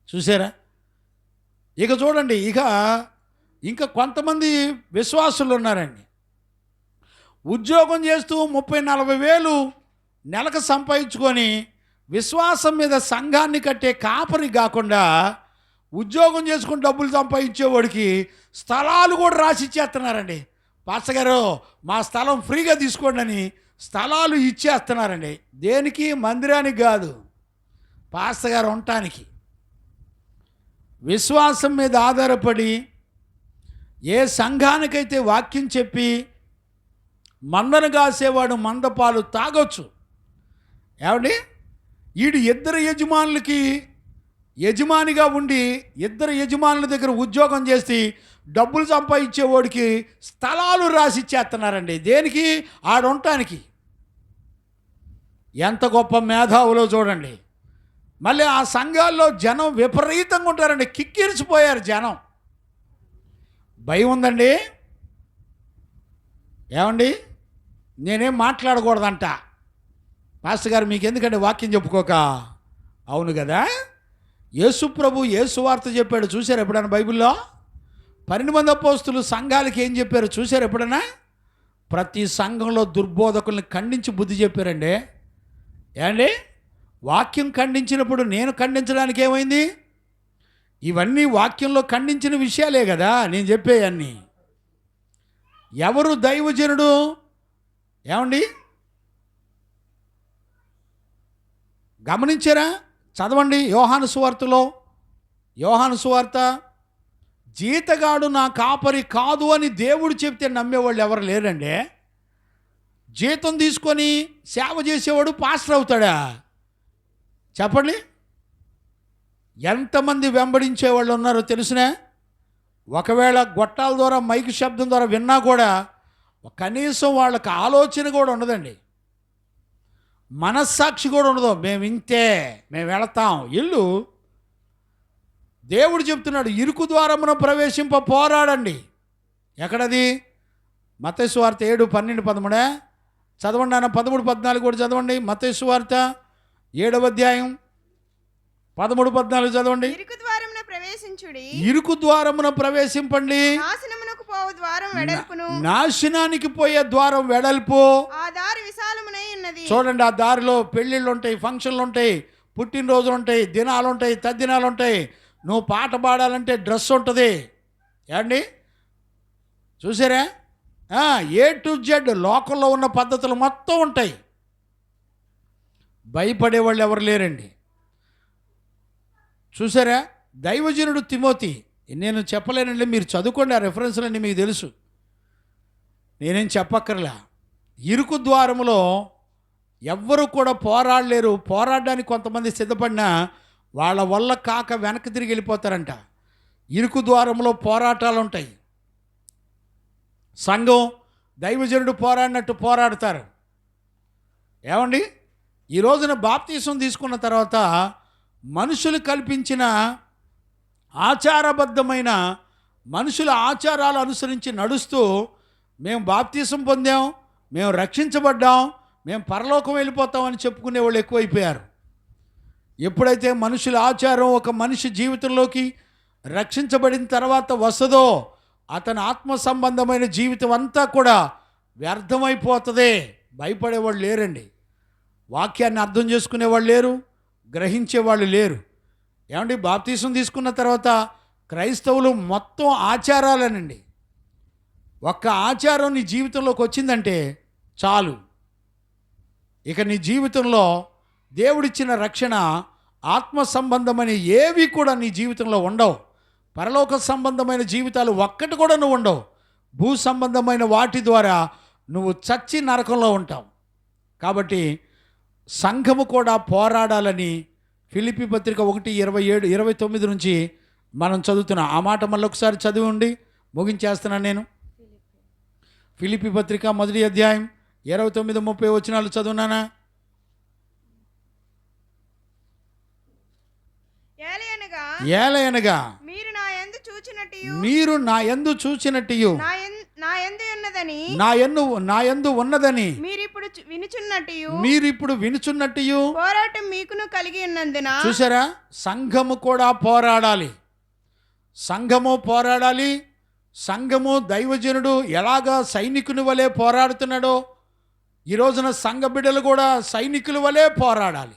చూసారా? ఇక చూడండి, ఇంకా కొంతమంది విశ్వాసులు ఉన్నారండి. ఉద్యోగం చేస్తూ 30-40 వేలు నెలకు సంపాదించుకొని విశ్వాసం మీద సంఘాన్ని కట్టే కాపరి కాకుండా ఉద్యోగం చేసుకుని డబ్బులు సంపాదించేవాడికి స్థలాలు కూడా రాసి ఇచ్చేస్తున్నారండి. పాస్టర్ గారు మా స్థలం ఫ్రీగా తీసుకోండి అని స్థలాలు ఇచ్చేస్తున్నారండి. దేనికి? మందిరానికి కాదు, పాస్టర్ గారు ఉండటానికి. విశ్వాసం మీద ఆధారపడి ఏ సంఘానికైతే వాక్యం చెప్పి మందను కాసేవాడు మందపాలు తాగొచ్చు. ఏమండి, వీడు 2 యజమానులకి యజమానిగా ఉండి 2 యజమానుల దగ్గర ఉద్యోగం చేసి డబ్బులు సంపాదించేవాడికి స్థలాలు రాసిచ్చేస్తున్నారండి. దేనికి? ఆడుంటానికి. ఎంత గొప్ప మేధావులో చూడండి. మళ్ళీ ఆ సంఘాల్లో జనం విపరీతంగా ఉంటారండి. కిక్కిరిసిపోయారు జనం. భయం ఉందండి. ఏమండి, నేనేం మాట్లాడకూడదంట. పాస్టర్ గారు మీకు ఎందుకంటే వాక్యం చెప్పుకోక. అవును కదా, యేసు ప్రభు యేసు వార్త చెప్పాడు. చూశారు ఎప్పుడైనా బైబిల్లో? 12 మంది అపోస్తులు సంఘాలకి ఏం చెప్పారు చూశారు ఎప్పుడైనా? ప్రతి సంఘంలో దుర్బోధకుల్ని ఖండించి బుద్ధి చెప్పారండి. ఏమండి, వాక్యం ఖండించినప్పుడు నేను ఖండించడానికి ఏమైంది? ఇవన్నీ వాక్యంలో ఖండించిన విషయాలే కదా నేను చెప్పేవన్నీ. ఎవరు దైవజనుడు? ఏమండి, గమనించారా? చదవండి యోహాను సువార్తలో. యోహాను సువార్త, జీతగాడు నా కాపరి కాదు అని దేవుడు చెప్తే నమ్మేవాళ్ళు ఎవరు లేరండి. జీతం తీసుకొని సేవ చేసేవాడు పాస్టర్ అవుతాడా? చెప్పండి. ఎంతమంది వెంబడించేవాళ్ళు ఉన్నారో తెలుసునా? ఒకవేళ గొట్టాల ద్వారా మైక్ శబ్దం ద్వారా విన్నా కూడా కనీసం వాళ్ళకి ఆలోచన కూడా ఉండదండి, మనస్సాక్షి కూడా ఉండదు. మేము ఇంతే, మేము వెళతాం. ఇల్లు దేవుడు చెప్తున్నాడు, ఇరుకు ద్వారమున ప్రవేశింప పోరాడండి. ఎక్కడది? మత్తయి సువార్త 7:12-13 చదవండి అన్న. 13-14 కూడా చదవండి. మత్తయి సువార్త 7వ అధ్యాయం 13-14 చదవండి. ఇరుకు ద్వారమున ప్రవేశించుడి, ఇరుకు ద్వారమున ప్రవేశింపండి, నాశనమునకు పోవు ద్వారం వెడల్పును, నాశనానికి పోయే ద్వారం వెడల్పు, ఆ దారి విశాలమునై ఉన్నది. చూడండి, ఆ దారిలో పెళ్ళిళ్ళు ఉంటాయి, ఫంక్షన్లు ఉంటాయి, పుట్టినరోజులు ఉంటాయి, దినాలు ఉంటాయి, తద్దినాలు ఉంటాయి. నువ్వు పాట పాడాలంటే డ్రెస్ ఉంటుంది. ఏమండి, చూసారా? A to Z లోకల్లో ఉన్న పద్ధతులు మొత్తం ఉంటాయి. భయపడేవాళ్ళు ఎవరు లేరండి. చూసారా? దైవజనుడు తిమోతి, నేను చెప్పలేనండి, మీరు చదువుకోండి, ఆ రెఫరెన్స్లన్నీ మీకు తెలుసు, నేనేం చెప్పక్కర్లా. ఇరుకు ద్వారములో ఎవ్వరు కూడా పోరాడలేరు. పోరాడడానికి కొంతమంది సిద్ధపడినా వాళ్ళ వల్ల కాక వెనక్కి తిరిగి వెళ్ళిపోతారంట. ఇరుకు ద్వారంలో పోరాటాలు ఉంటాయి. సంఘం దైవజనుడు పోరాడినట్టు పోరాడతారు. ఏమండి, ఈ రోజున బాప్తీసం తీసుకున్న తర్వాత మనుషులు కల్పించిన ఆచారబద్ధమైన మనుషుల ఆచారాలు అనుసరించి నడుస్తూ మేము బాప్తీసం పొందాం, మేము రక్షించబడ్డాం, మేము పరలోకం వెళ్ళిపోతామని చెప్పుకునే వాళ్ళు ఎక్కువైపోయారు. ఎప్పుడైతే మనుషుల ఆచారం ఒక మనిషి జీవితంలోకి రక్షించబడిన తర్వాత వస్తుందో అతని ఆత్మ సంబంధమైన జీవితం అంతా కూడా వ్యర్థమైపోతుంది. భయపడేవాళ్ళు లేరండి, వాక్యాన్ని అర్థం చేసుకునేవాళ్ళు లేరు, గ్రహించేవాళ్ళు లేరు. ఏమండి, బాప్తీసం తీసుకున్న తర్వాత క్రైస్తవులు మొత్తం ఆచారాలనండి. ఒక్క ఆచారం నీ జీవితంలోకి వచ్చిందంటే చాలు, ఇక నీ జీవితంలో దేవుడిచ్చిన రక్షణ ఆత్మ సంబంధమైన ఏవి కూడా నీ జీవితంలో ఉండవు. పరలోక సంబంధమైన జీవితాలు ఒక్కటి కూడా నువ్వు ఉండవు. భూ సంబంధమైన వాటి ద్వారా నువ్వు చచ్చి నరకంలో ఉంటావు. కాబట్టి సంఘము కూడా పోరాడాలని ఫిలిప్పీ పత్రిక 1:27-29 నుంచి మనం చదువుతున్నాం. ఆ మాట మళ్ళీ ఒకసారి చదివండి, ముగించేస్తున్నాను నేను. ఫిలిప్పీ పత్రిక 1వ అధ్యాయం 29-30 వచనాలు చదువునానా? ఏలయనగా మీరు నా యందు చూచినట్టు నా యందు ఉన్నదని మీరిప్పుడు వినుచున్నట్టు పోరాటం మీకును కలిగి ఉన్నందున. చూసారా, సంఘము కూడా పోరాడాలి. సంఘము పోరాడాలి. సంఘము దైవజనుడు ఎలాగా సైనికుని వలె పోరాడుతున్నాడో ఈ రోజున సంఘ బిడ్డలు కూడా సైనికుల వలె పోరాడాలి.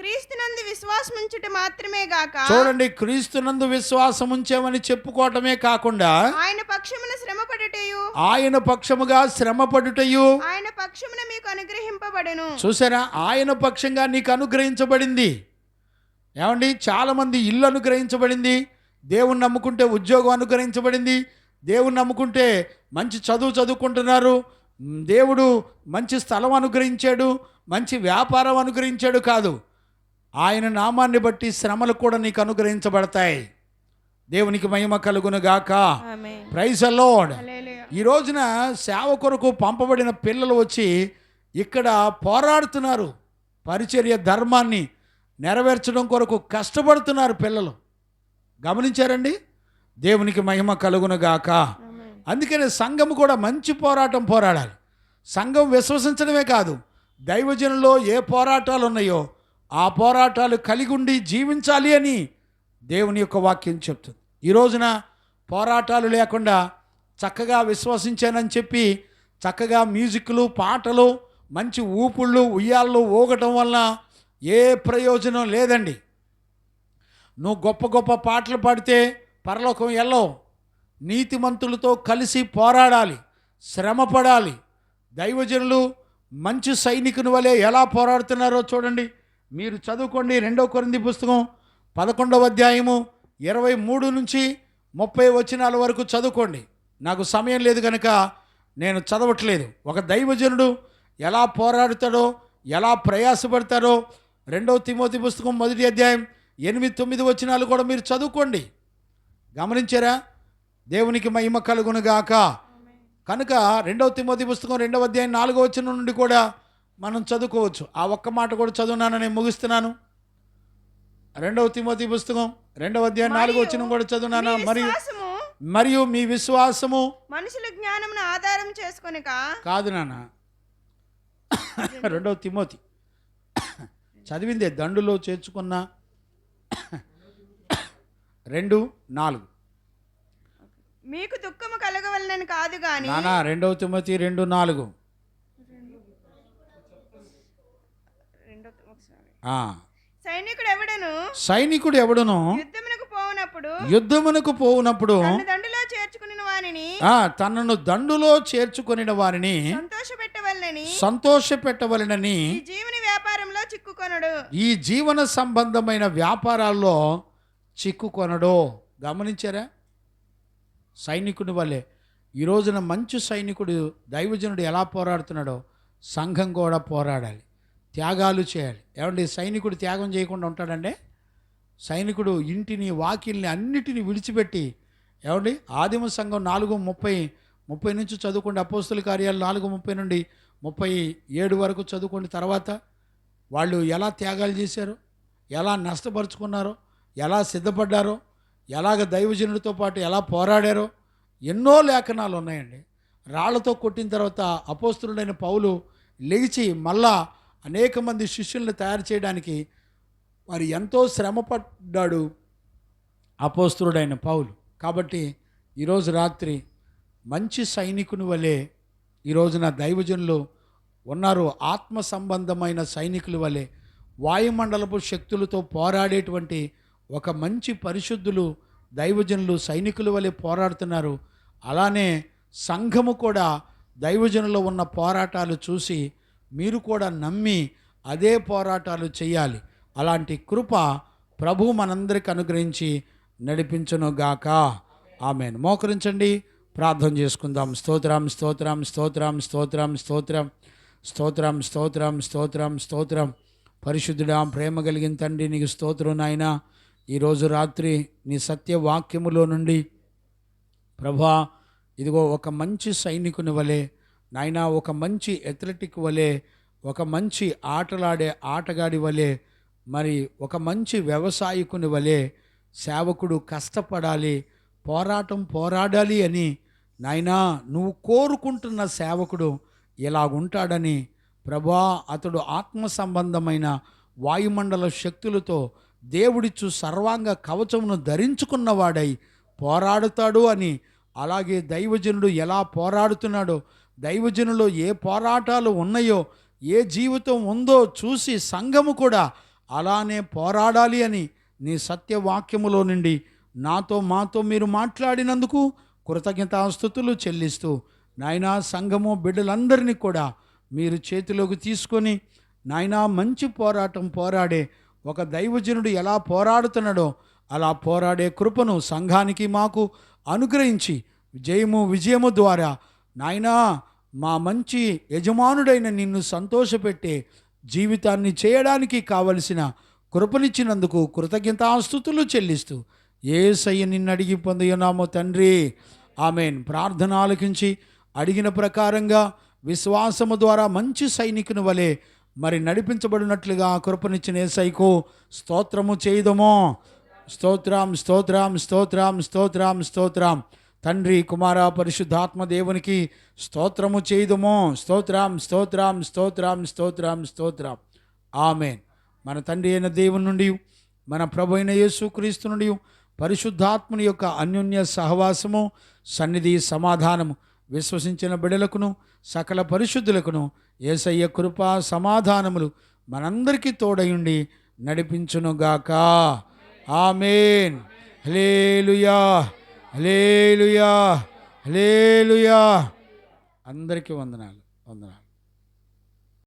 క్రీస్తునందు విశ్వాసం ఉంచుట మాత్రమే గాక, చూడండి, క్రీస్తునందు విశ్వాసం ఉంచామని చెప్పుకోవటమే కాకుండా ఆయన పక్షమున శ్రమపడుటయు ఆయన పక్షమున మీకు అనుగ్రహింపబడెను. చూసారా, ఆయన పక్షంగా నీకు అనుగ్రహించబడింది. ఏమండి, చాలామంది ఇల్లు అనుగ్రహించబడింది, దేవుణ్ణి నమ్ముకుంటే ఉద్యోగం అనుగ్రహించబడింది, దేవుణ్ణి నమ్ముకుంటే మంచి చదువుకుంటున్నారు, దేవుడు మంచి స్థలం అనుగ్రహించాడు, మంచి వ్యాపారం అనుగ్రహించాడు. కాదు, ఆయన నామాన్ని బట్టి శ్రమలు కూడా నీకు అనుగ్రహించబడతాయి. దేవునికి మహిమ కలుగును గాక. Praise the Lord. ఈ రోజున సేవ కొరకు పంపబడిన పిల్లలు వచ్చి ఇక్కడ పోరాడుతున్నారు, పరిచర్య ధర్మాన్ని నెరవేర్చడం కొరకు కష్టపడుతున్నారు పిల్లలు. గమనించారండి? దేవునికి మహిమ కలుగును గాక. అందుకని సంఘం కూడా మంచి పోరాటం పోరాడాలి. సంఘం విశ్వసించడమే కాదు, దైవజనుల్లో ఏ పోరాటాలు ఉన్నాయో ఆ పోరాటాలు కలిగి ఉండి జీవించాలి అని దేవుని యొక్క వాక్యం చెప్తుంది. ఈ రోజున పోరాటాలు లేకుండా చక్కగా విశ్వసించానని చెప్పి చక్కగా మ్యూజిక్లు, పాటలు, మంచి ఊపుళ్ళు, ఉయ్యాళ్ళు ఊగటం వల్ల ఏ ప్రయోజనం లేదండి. నువ్వు గొప్ప గొప్ప పాటలు పాడితే పరలోకం వెళ్ళవు. నీతిమంతులతో కలిసి పోరాడాలి, శ్రమపడాలి. దైవజనులు మంచి సైనికుని వలె ఎలా పోరాడుతున్నారో చూడండి. మీరు చదువుకోండి. 2వ కొరింథీ పుస్తకం 11వ అధ్యాయము 23 నుంచి 30 వచనాల వరకు చదువుకోండి. నాకు సమయం లేదు కనుక నేను చదవట్లేదు. ఒక దైవజనుడు ఎలా పోరాడుతాడో, ఎలా ప్రయాసపడతాడో 2వ తిమోతి పుస్తకం 1వ అధ్యాయం 8-9 వచనాలు కూడా మీరు చదువుకోండి. గమనించారా? దేవునికి మహిమ కలుగును గాక. కనుక 2వ తిమోతి పుస్తకం 2వ అధ్యాయం 4వ వచనం నుండి కూడా మనం చదువుకోవచ్చు. ఆ ఒక్క మాట కూడా చదువునాను, నేను ముగిస్తున్నాను. 2వ తిమోతి పుస్తకం 2వ అధ్యాయం 4వ వచనం కూడా చదువునాను. మరియు మీ విశ్వాసము మనుషుల జ్ఞానమును ఆధారం చేసుకొని కాదు నాన్న. 2వ తిమోతి చదివిందే, దండులో చేర్చుకున్న 2:4. మీకు దుఃఖము కలగవలనని కాదు గాని. 2వ తిమోతి 2:4. సైనికుడు ఎవడును యుద్ధమునకు పోవునప్పుడు తనను దండులో చేర్చుకొనిన వారిని సంతోషపెట్టవలెనని ఈ జీవన సంబంధమైన వ్యాపారాల్లో చిక్కుకొనడు. గమనించారా? సైనికుడి వల్లే ఈ రోజున మంచి సైనికుడు దైవజనుడు ఎలా పోరాడుతున్నాడో సంఘం కూడా పోరాడాలి, త్యాగాలు చేయాలి. ఏమండి, సైనికుడు త్యాగం చేయకుండా ఉంటాడంటే? సైనికుడు ఇంటిని, వాకిల్ని అన్నిటిని విడిచిపెట్టి, ఏమండి, ఆదిమ సంఘం 4:30 నుంచి చదువుకోండి. అపోస్తుల కార్యాలు 4:30 నుండి 37 వరకు చదువుకున్న తర్వాత వాళ్ళు ఎలా త్యాగాలు చేశారో, ఎలా నష్టపరుచుకున్నారో, ఎలా సిద్ధపడ్డారో, ఎలాగ దైవజనుడితో పాటు ఎలా పోరాడారో ఎన్నో లేఖనాలు ఉన్నాయండి. రాళ్లతో కొట్టిన తర్వాత అపోస్తలుడైన పౌలు లేచి మళ్ళా అనేక మంది శిష్యుల్ని తయారు చేయడానికి మరి ఎంతో శ్రమపడ్డాడు అపోస్తలుడైన పౌలు. కాబట్టి ఈరోజు రాత్రి మంచి సైనికుని వలె ఈరోజున దైవజనులు ఉన్నారు. ఆత్మ సంబంధమైన సైనికుల వలె వాయుమండలపు శక్తులతో పోరాడేటువంటి ఒక మంచి పరిశుద్ధులు దైవజనులు సైనికుల వలె పోరాడుతున్నారు. అలానే సంఘము కూడా దైవజనులు ఉన్న పోరాటాలు చూసి మీరు కూడా నమ్మి అదే పోరాటాలు చేయాలి. అలాంటి కృప ప్రభు మనందరికి అనుగ్రహించి నడిపించునుగాక. ఆమేన్. మోకరించండి, ప్రార్థన చేసుకుందాం. స్తోత్రం స్తోత్రం స్తోత్రం స్తోత్రం స్తోత్రం స్తోత్రం స్తోత్రం స్తోత్రం స్తోత్రం. పరిశుద్ధుడా, ప్రేమ కలిగిన తండ్రి, నీకు స్తోత్రం నాయనా. ఈరోజు రాత్రి నీ సత్యవాక్యములో నుండి ప్రభా ఇదిగో ఒక మంచి సైనికుని వలె నాయనా, ఒక మంచి అథ్లెటిక్ వలె, ఒక మంచి ఆటలాడే ఆటగాడి వలె, మరి ఒక మంచి వ్యవసాయకుని వలె సేవకుడు కష్టపడాలి, పోరాడాలి అని నాయనా నువ్వు కోరుకుంటున్న సేవకుడు ఇలాగుంటాడని ప్రభా, అతడు ఆత్మ సంబంధమైన వాయుమండల శక్తులతో దేవుడిచ్చు సర్వాంగ కవచమును ధరించుకున్నవాడై పోరాడుతాడు అని, అలాగే దైవజనుడు ఎలా పోరాడుతున్నాడో, దైవజనులో ఏ పోరాటాలు ఉన్నాయో, ఏ జీవితం ఉందో చూసి సంఘము కూడా అలానే పోరాడాలి అని నీ సత్యవాక్యములో నుండి మాతో మీరు మాట్లాడినందుకు కృతజ్ఞతాస్తుతులు చెల్లిస్తూ నాయనా, సంఘము బిడ్డలందరినీ కూడా మీరు చేతిలోకి తీసుకొని నాయనా మంచి పోరాటం పోరాడే ఒక దైవజనుడు ఎలా పోరాడుతున్నాడో అలా పోరాడే కృపను సంఘానికి మాకు అనుగ్రహించి విజయము ద్వారా నాయనా మా మంచి యజమానుడైన నిన్ను సంతోషపెట్టే జీవితాన్ని చేయడానికి కావలసిన కృపనిచ్చినందుకు కృతజ్ఞతాస్తుతులు చెల్లిస్తూ యేసయ్య నిన్ను అడిగి పొందున్నామో తండ్రి, ఆమేన్. ప్రార్థన ఆలకించి అడిగిన ప్రకారంగా విశ్వాసము ద్వారా మంచి సైనికుని వలె మరి నడిపించబడినట్లుగా కృపనిచ్చిన యేసయ్యకు స్తోత్రము చేయుదము. స్తోత్రం స్తోత్రం స్తోత్రం స్తోత్రం స్తోత్రం. తండ్రి, కుమార, పరిశుద్ధాత్మ దేవునికి స్తోత్రము చేయుదము. స్తోత్రం స్తోత్రం స్తోత్రం స్తోత్రం స్తోత్రం. ఆమేన్. మన తండ్రి అయిన దేవుని నుండి, మన ప్రభు అయిన యేసుక్రీస్తు నుండి, పరిశుద్ధాత్మని యొక్క అన్యోన్య సహవాసము, సన్నిధి, సమాధానము విశ్వసించిన బిడలకును సకల పరిశుద్ధులకును యేసయ్య కృపా సమాధానములు మనందరికీ తోడయుండి నడిపించునుగాక. ఆమేన్. హల్లెలూయా హల్లెలూయా హల్లెలూయా. అందరికీ వందనాలు.